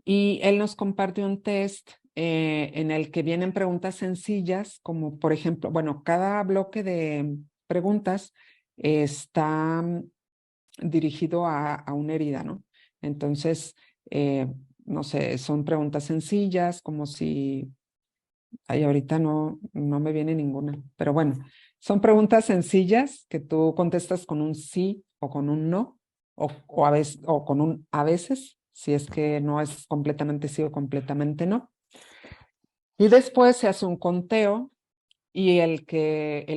y él nos comparte un test en el que vienen preguntas sencillas, como por ejemplo, bueno, cada bloque de preguntas está dirigido a una herida, ¿no? Entonces, no sé, son preguntas sencillas, como si ay, ahorita no me viene ninguna, pero bueno, son preguntas sencillas que tú contestas con un sí o con un no, o a veces, o con un a veces, si es que no es completamente sí o completamente no. Y después se hace un conteo y el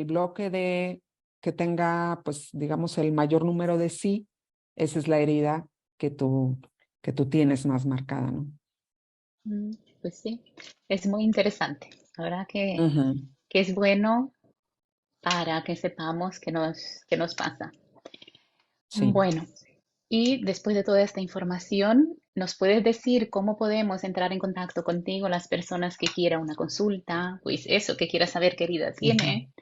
bloque que tenga, pues, digamos, el mayor número de sí, esa es la herida que que tú tienes más marcada, ¿no? Mm, pues sí, es muy interesante. La verdad Ujú, que es bueno para que sepamos qué nos pasa. sí. Bueno, y después de toda esta información, ¿nos puedes decir cómo podemos entrar en contacto contigo las personas que quieran una consulta? Pues eso, que quiera saber qué herida Ujú. tiene.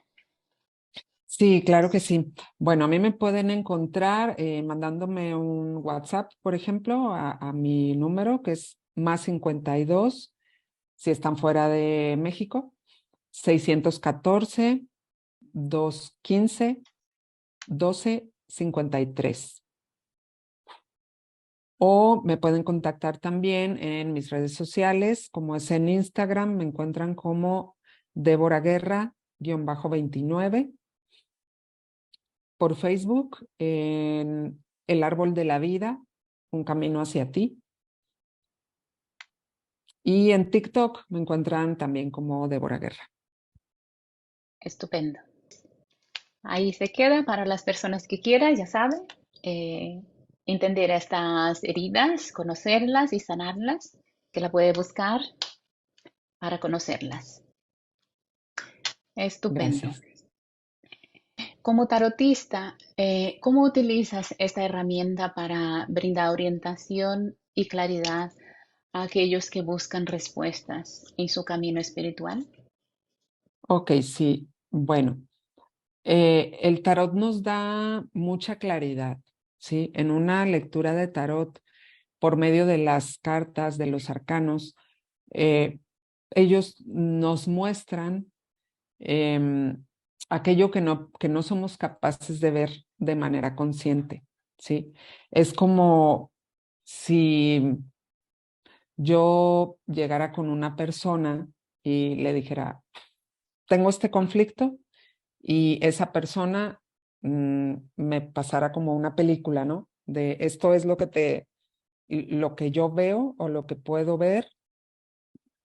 Sí, claro que sí. Bueno, a mí me pueden encontrar mandándome un WhatsApp, por ejemplo, a mi número, que es más 52 si están fuera de México, 614-215-1253. O me pueden contactar también en mis redes sociales, como es en Instagram, me encuentran como Débora Guerra-29, por Facebook en El Árbol de la Vida, Un Camino hacia ti. Y en TikTok me encuentran también como Débora Guerra. Estupendo. Ahí se queda para las personas que quieran, ya saben, eh, entender estas heridas, conocerlas y sanarlas, que la puede buscar para conocerlas. Estupendo. Gracias. Como tarotista, ¿cómo utilizas esta herramienta para brindar orientación y claridad a aquellos que buscan respuestas en su camino espiritual? Ok, sí. Bueno, el tarot nos da mucha claridad, ¿sí? En una lectura de tarot, por medio de las cartas, de los arcanos, eh, ellos nos muestran em, aquello que no somos capaces de ver de manera consciente, ¿sí? Es como si yo llegara con una persona y le dijera, tengo este conflicto y esa persona me pasara como una película, ¿no? De esto es lo que yo veo o lo que puedo ver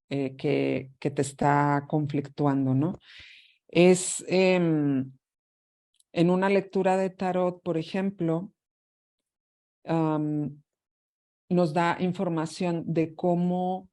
que te está conflictuando, ¿no? Es en una lectura de tarot, por ejemplo, am, nos da información de cómo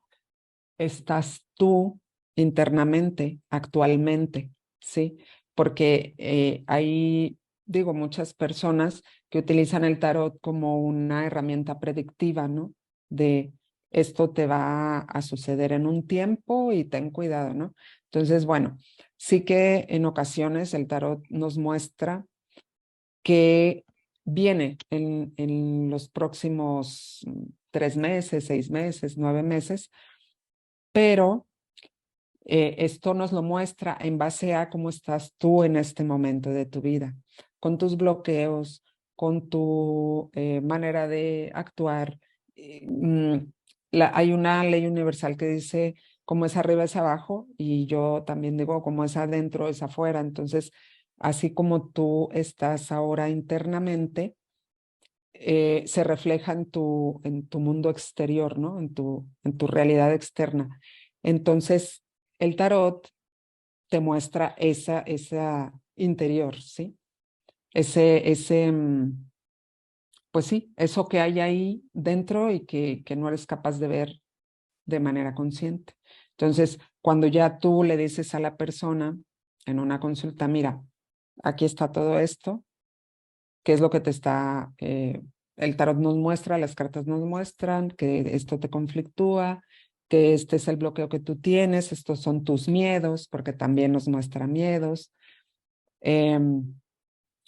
estás tú internamente, actualmente, ¿sí? Porque hay, digo, muchas personas que utilizan el tarot como una herramienta predictiva, ¿no? de esto te va a suceder en un tiempo y ten cuidado, ¿no? Entonces, bueno, sí que en ocasiones el tarot nos muestra que viene en los próximos 3 meses, 6 meses, 9 meses, pero esto nos lo muestra en base a cómo estás tú en este momento de tu vida, con tus bloqueos, con tu manera de actuar. Eh, mm, hay una ley universal que dice como es arriba es abajo y yo también digo como es adentro es afuera. Entonces, así como tú estás ahora internamente, se refleja en tu mundo exterior, ¿no? En tu realidad externa. Entonces, el tarot te muestra esa interior, ¿sí? Pues sí, eso que hay ahí dentro y que no eres capaz de ver de manera consciente. Entonces, cuando ya tú le dices a la persona en una consulta, mira, aquí está todo esto, ¿qué es lo que te está, el tarot nos muestra, las cartas nos muestran que esto te conflictúa, que este es el bloqueo que tú tienes, estos son tus miedos, porque también nos muestra miedos.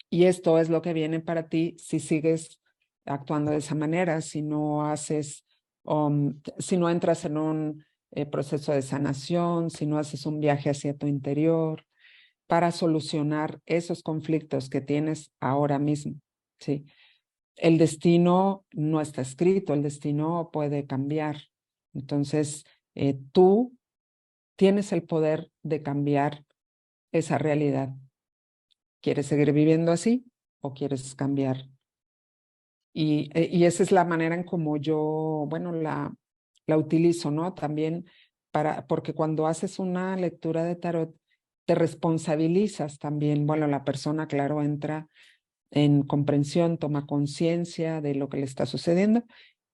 Y esto es lo que viene para ti si sigues actuando de esa manera, si no haces, si no entras en un proceso de sanación, si no haces un viaje hacia tu interior para solucionar esos conflictos que tienes ahora mismo, ¿sí? El destino no está escrito, el destino puede cambiar. Entonces, tú tienes el poder de cambiar esa realidad. ¿Quieres seguir viviendo así o quieres cambiar? Y esa es la manera en como yo, bueno, la utilizo, ¿no? También porque cuando haces una lectura de tarot, te responsabilizas también. Bueno, la persona, claro, entra en comprensión, toma conciencia de lo que le está sucediendo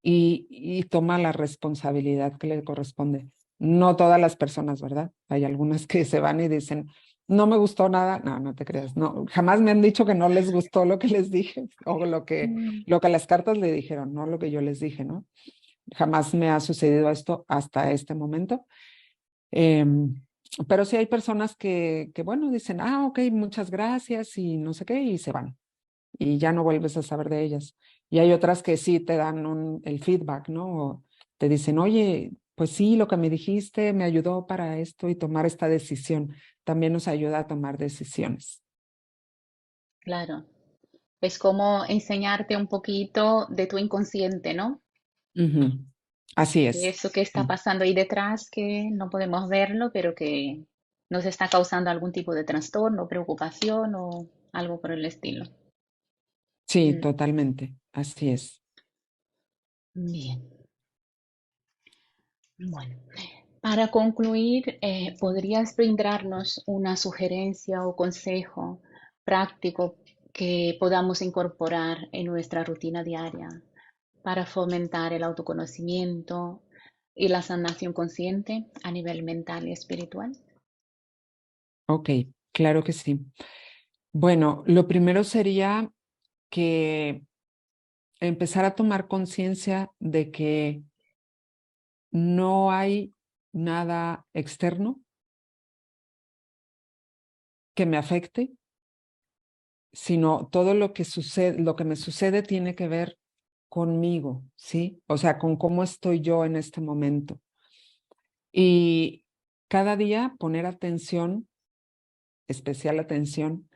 y toma la responsabilidad que le corresponde. No todas las personas, ¿verdad? Hay algunas que se van y dicen, no me gustó nada. No, no te creas. No, jamás me han dicho que no les gustó lo que les dije o Mm. lo que las cartas le dijeron, no lo que yo les dije, ¿no? Jamás me ha sucedido esto hasta este momento. Pero sí hay personas que, bueno, dicen, ah, ok, muchas gracias y no sé qué, y se van y ya no vuelves a saber de ellas. Y hay otras que sí te dan el feedback, ¿no? O te dicen, oye, pues sí, lo que me dijiste me ayudó para esto y tomar esta decisión. También nos ayuda a tomar decisiones. Claro, es como enseñarte un poquito de tu inconsciente, ¿no? Ujú. Así De es. eso que está Sí. pasando ahí detrás, que no podemos verlo, pero que nos está causando algún tipo de trastorno, preocupación o algo por el estilo. Sí, Mm. totalmente. Así es. Bien, bueno. Para concluir, ¿podrías brindarnos una sugerencia o consejo práctico que podamos incorporar en nuestra rutina diaria para fomentar el autoconocimiento y la sanación consciente a nivel mental y espiritual? Ok, claro que sí. Bueno, lo primero sería que empezar a tomar conciencia de que no hay nada externo que me afecte, sino todo lo que sucede, lo que me sucede tiene que ver conmigo, ¿sí? O sea, con cómo estoy yo en este momento. Y cada día poner atención, especial atención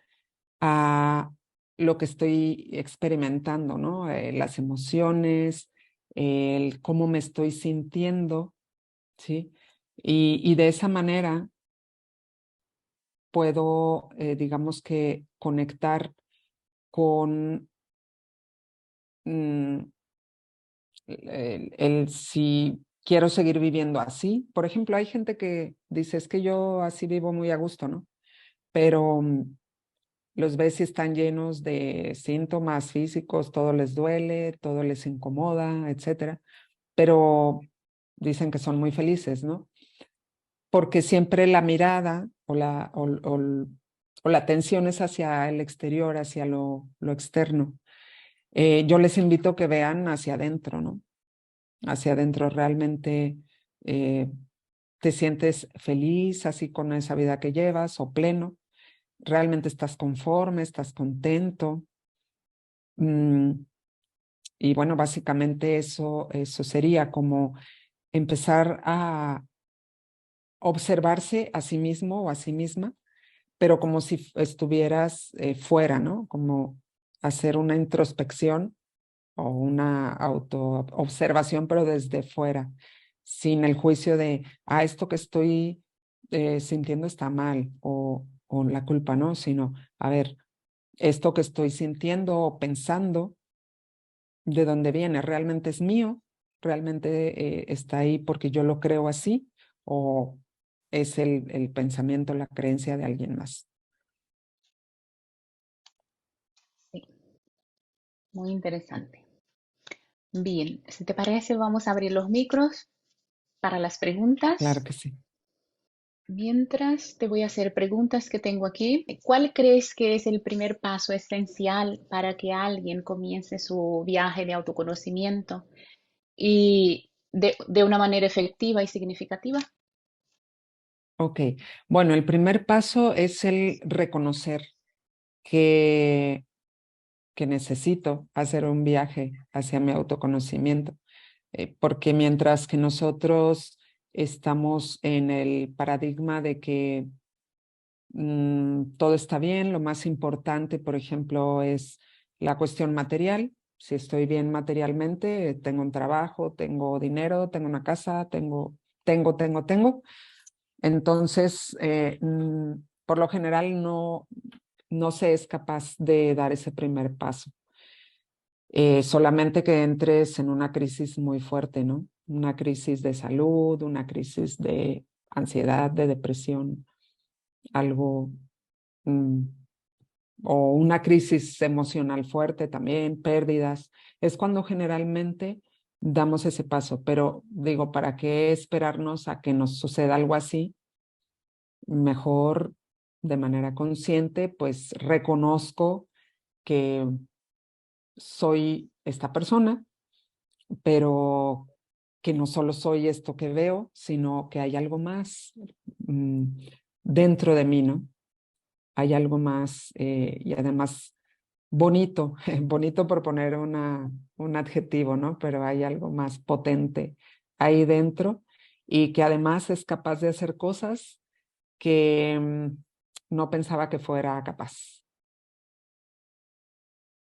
a lo que estoy experimentando, ¿no? Las emociones, el cómo me estoy sintiendo, ¿sí? Y de esa manera puedo, digamos que, conectar con mm, si quiero seguir viviendo así. Por ejemplo, hay gente que dice, es que yo así vivo muy a gusto, ¿no? Pero los ves y están llenos de síntomas físicos, todo les duele, todo les incomoda, etcétera. Pero dicen que son muy felices, ¿no? Porque siempre la mirada o la atención es hacia el exterior, hacia lo externo. Yo les invito a que vean hacia adentro, ¿no? hacia adentro. ¿Realmente te sientes feliz así con esa vida que llevas o pleno? ¿Realmente estás conforme? ¿Estás contento? Mm, y bueno, básicamente eso sería como empezar a observarse a sí mismo o a sí misma, pero como si estuvieras fuera, ¿no? Como hacer una introspección o una autoobservación, pero desde fuera, sin el juicio de, esto que estoy sintiendo está mal o la culpa, ¿no? Sino, a ver, esto que estoy sintiendo o pensando, ¿de dónde viene? ¿Realmente es mío? ¿Realmente está ahí porque yo lo creo así? ¿O es el pensamiento, la creencia de alguien más? Sí, muy interesante. Bien, si te parece, vamos a abrir los micros para las Claro preguntas. que sí. Mientras te voy a hacer preguntas que tengo aquí. ¿Cuál crees que es el primer paso esencial para que alguien comience su viaje de autoconocimiento y de una manera efectiva y significativa? Ok. Bueno, el primer paso es el reconocer que, que necesito hacer un viaje hacia mi autoconocimiento, porque mientras que nosotros estamos en el paradigma de que todo está bien, lo más importante, por ejemplo, es la cuestión material. Si estoy bien materialmente, tengo un trabajo, tengo dinero, tengo una casa, tengo. Entonces, por lo general no se es capaz de dar ese primer paso. Solamente que entres en una crisis muy fuerte, ¿no? Una crisis de salud, una crisis de ansiedad, de depresión, algo, mm, o una crisis emocional fuerte también, pérdidas. Es cuando generalmente damos ese paso, pero digo, ¿para qué esperarnos a que nos suceda algo así? Mejor de manera consciente, pues reconozco que soy esta persona, pero que no solo soy esto que veo, sino que hay algo más mm, dentro de mí, ¿no? Hay algo más y además bonito, bonito por poner un adjetivo, ¿no? Pero hay algo más potente ahí dentro y que además es capaz de hacer cosas que no pensaba que fuera capaz.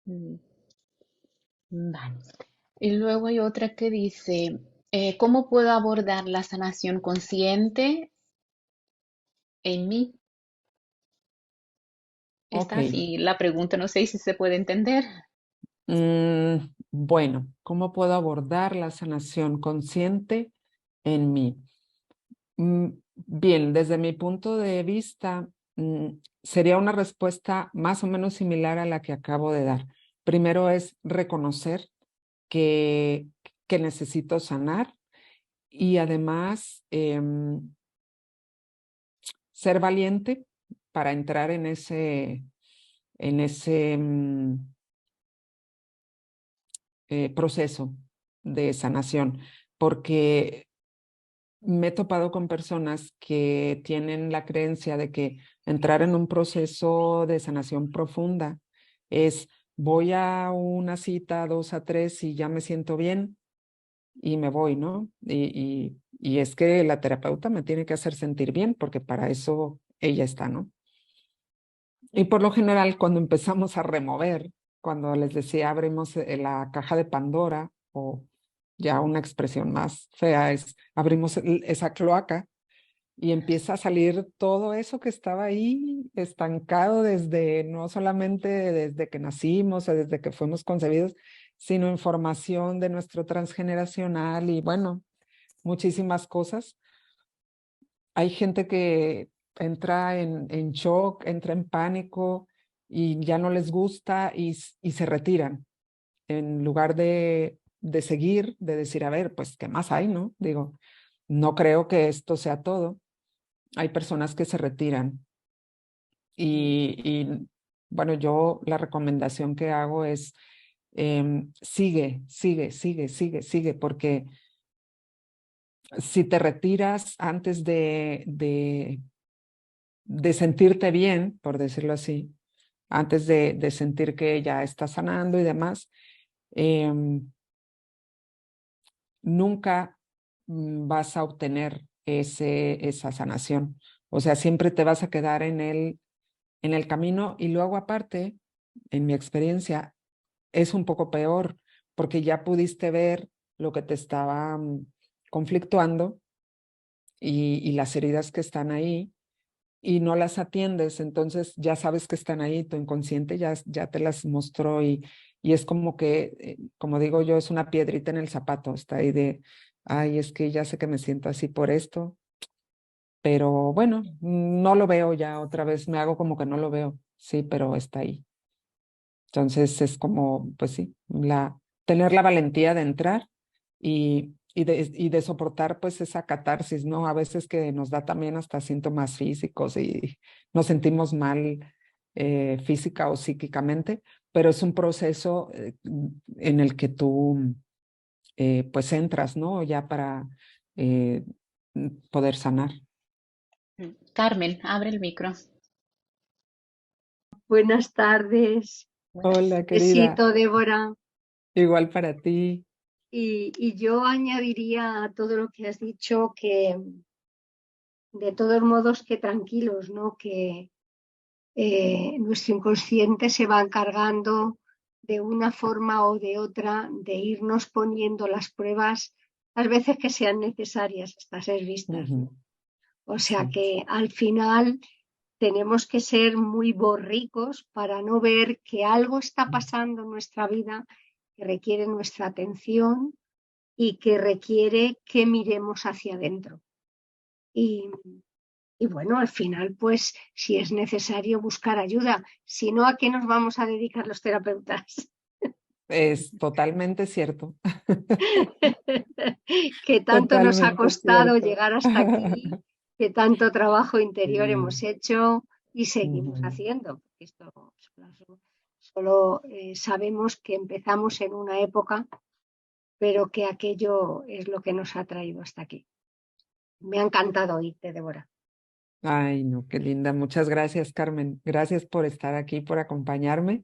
Mm, Vale. Y luego hay otra que dice, ¿cómo puedo abordar la sanación consciente en mí? Ok. Está así la pregunta, no sé si se puede entender. Bueno, ¿cómo puedo abordar la sanación consciente en mí? Bien, desde mi punto de vista, sería una respuesta más o menos similar a la que acabo de dar. Primero es reconocer que, que necesito sanar y además ser valiente para entrar en ese proceso de sanación, porque me he topado con personas que tienen la creencia de que entrar en un proceso de sanación profunda es voy a una cita, dos a tres y ya me siento bien y me voy, ¿no? Y es que la terapeuta me tiene que hacer sentir bien porque para eso ella está, ¿no? Y por lo general, cuando empezamos a remover, cuando les decía abrimos la caja de Pandora, o ya una expresión más fea es abrimos esa cloaca y empieza a salir todo eso que estaba ahí estancado desde, no solamente desde que nacimos o desde que fuimos concebidos, sino información de nuestro transgeneracional y bueno, muchísimas cosas. Hay gente que entra en shock, entra en pánico y ya no les gusta y se retiran. En lugar de seguir, de decir, a ver, pues, ¿qué más hay, no? Digo, no creo que esto sea todo. Hay personas que se retiran y bueno, yo la recomendación que hago es sigue, porque si te retiras antes de sentirte bien, por decirlo así, antes de sentir que ya estás sanando y demás, nunca vas a obtener esa sanación. O sea, siempre te vas a quedar en el camino y luego aparte, en mi experiencia, es un poco peor porque ya pudiste ver lo que te estaba conflictuando y las heridas que están ahí y no las atiendes, entonces ya sabes que están ahí, tu inconsciente ya te las mostró y es como que, como digo yo, es una piedrita en el zapato, está ahí de, ay, es que ya sé que me siento así por esto, pero bueno, no lo veo ya otra vez, me hago como que no lo veo, sí, pero está ahí. Entonces es como, pues sí, tener la valentía de entrar y de soportar pues esa catarsis, ¿no? A veces que nos da también hasta síntomas físicos y nos sentimos mal física o psíquicamente, pero es un proceso en el que tú pues entras, ¿no? Ya para eh, poder sanar. Carmen, abre el micro. Buenas tardes, Buenas. Hola, querida. besito, Débora. Igual para ti. Y yo añadiría a todo lo que has dicho que, de todos modos, que tranquilos, ¿no? Que nuestro inconsciente se va encargando de una forma o de otra de irnos poniendo las pruebas las veces que sean necesarias hasta ser vistas, ¿no? Ujú, O sea sí. que al final tenemos que ser muy borricos para no ver que algo está pasando en nuestra vida que requiere nuestra atención y que requiere que miremos hacia adentro. Y, y bueno, al final, pues, si es necesario buscar ayuda, si no, ¿a qué nos vamos a dedicar los terapeutas? Es totalmente cierto. Que tanto nos ha Totalmente costado cierto. llegar hasta aquí, que tanto trabajo interior Sí. hemos hecho y seguimos Ujú. haciendo. Esto solo sabemos que empezamos en una época, pero que aquello es lo que nos ha traído hasta aquí. Me ha encantado oírte, Débora. Ay, no, qué linda. Muchas gracias, Carmen. Gracias por estar aquí, por acompañarme.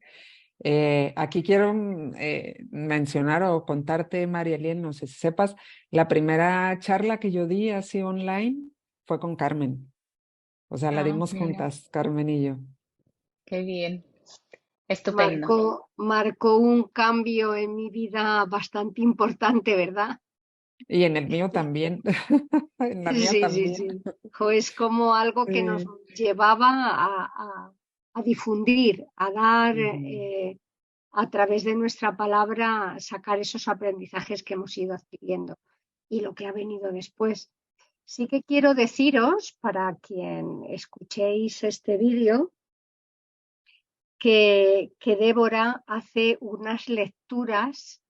Aquí quiero mencionar o contarte, María Elena, no sé si sepas, la primera charla que yo di así online fue con Carmen. O sea, la Ah, dimos mira, juntas, Carmen y yo. qué bien. Estupendo. Marcó un cambio en mi vida bastante importante, ¿verdad? Y en el mío también. En la mía Sí, sí, también. sí. Es como algo que nos Sí. llevaba a difundir, a dar Ujú. a través de nuestra palabra, sacar esos aprendizajes que hemos ido adquiriendo y lo que ha venido después. Sí que quiero deciros, para quien escuchéis este vídeo, que Débora hace unas lecturas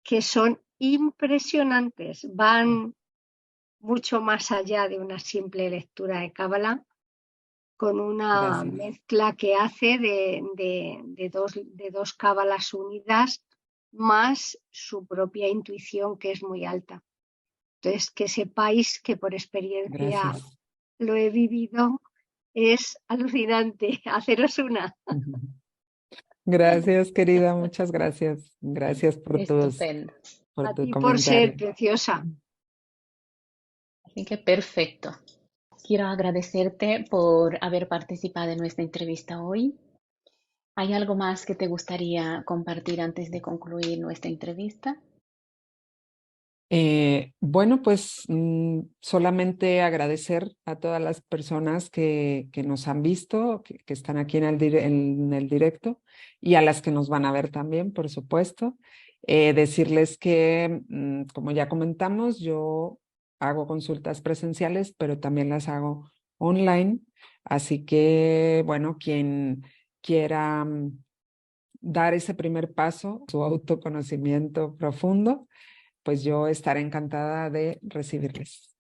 que son impresionantes, van mucho más allá de una simple lectura de Cábala, con una Gracias. mezcla que hace de dos cábalas unidas, más su propia intuición, que es muy alta. Entonces, que sepáis que por experiencia Gracias. lo he vivido, es alucinante. Haceros una. Ujú. Gracias, querida, muchas gracias. Gracias Estupendo. por A tu ti por ser comentario. preciosa. Así que perfecto. Quiero agradecerte por haber participado en nuestra entrevista hoy. ¿Hay algo más que te gustaría compartir antes de concluir nuestra entrevista? Bueno, pues solamente agradecer a todas las personas que nos han visto, que están aquí en el directo y a las que nos van a ver también, por supuesto. Decirles que, como ya comentamos, yo hago consultas presenciales, pero también las hago online. Así que, bueno, quien quiera dar ese primer paso, su autoconocimiento profundo, pues yo estaré encantada de recibirles.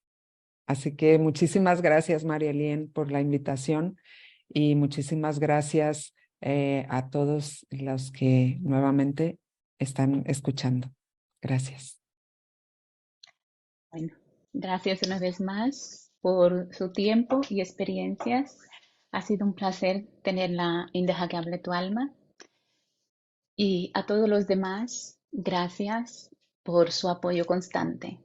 Así que muchísimas gracias, María Elien, por la invitación y muchísimas gracias a todos los que nuevamente están escuchando. Gracias. Bueno, Gracias una vez más por su tiempo y experiencias. Ha sido un placer tenerla en Deja que hable tu alma. Y a todos los demás, gracias por su apoyo constante.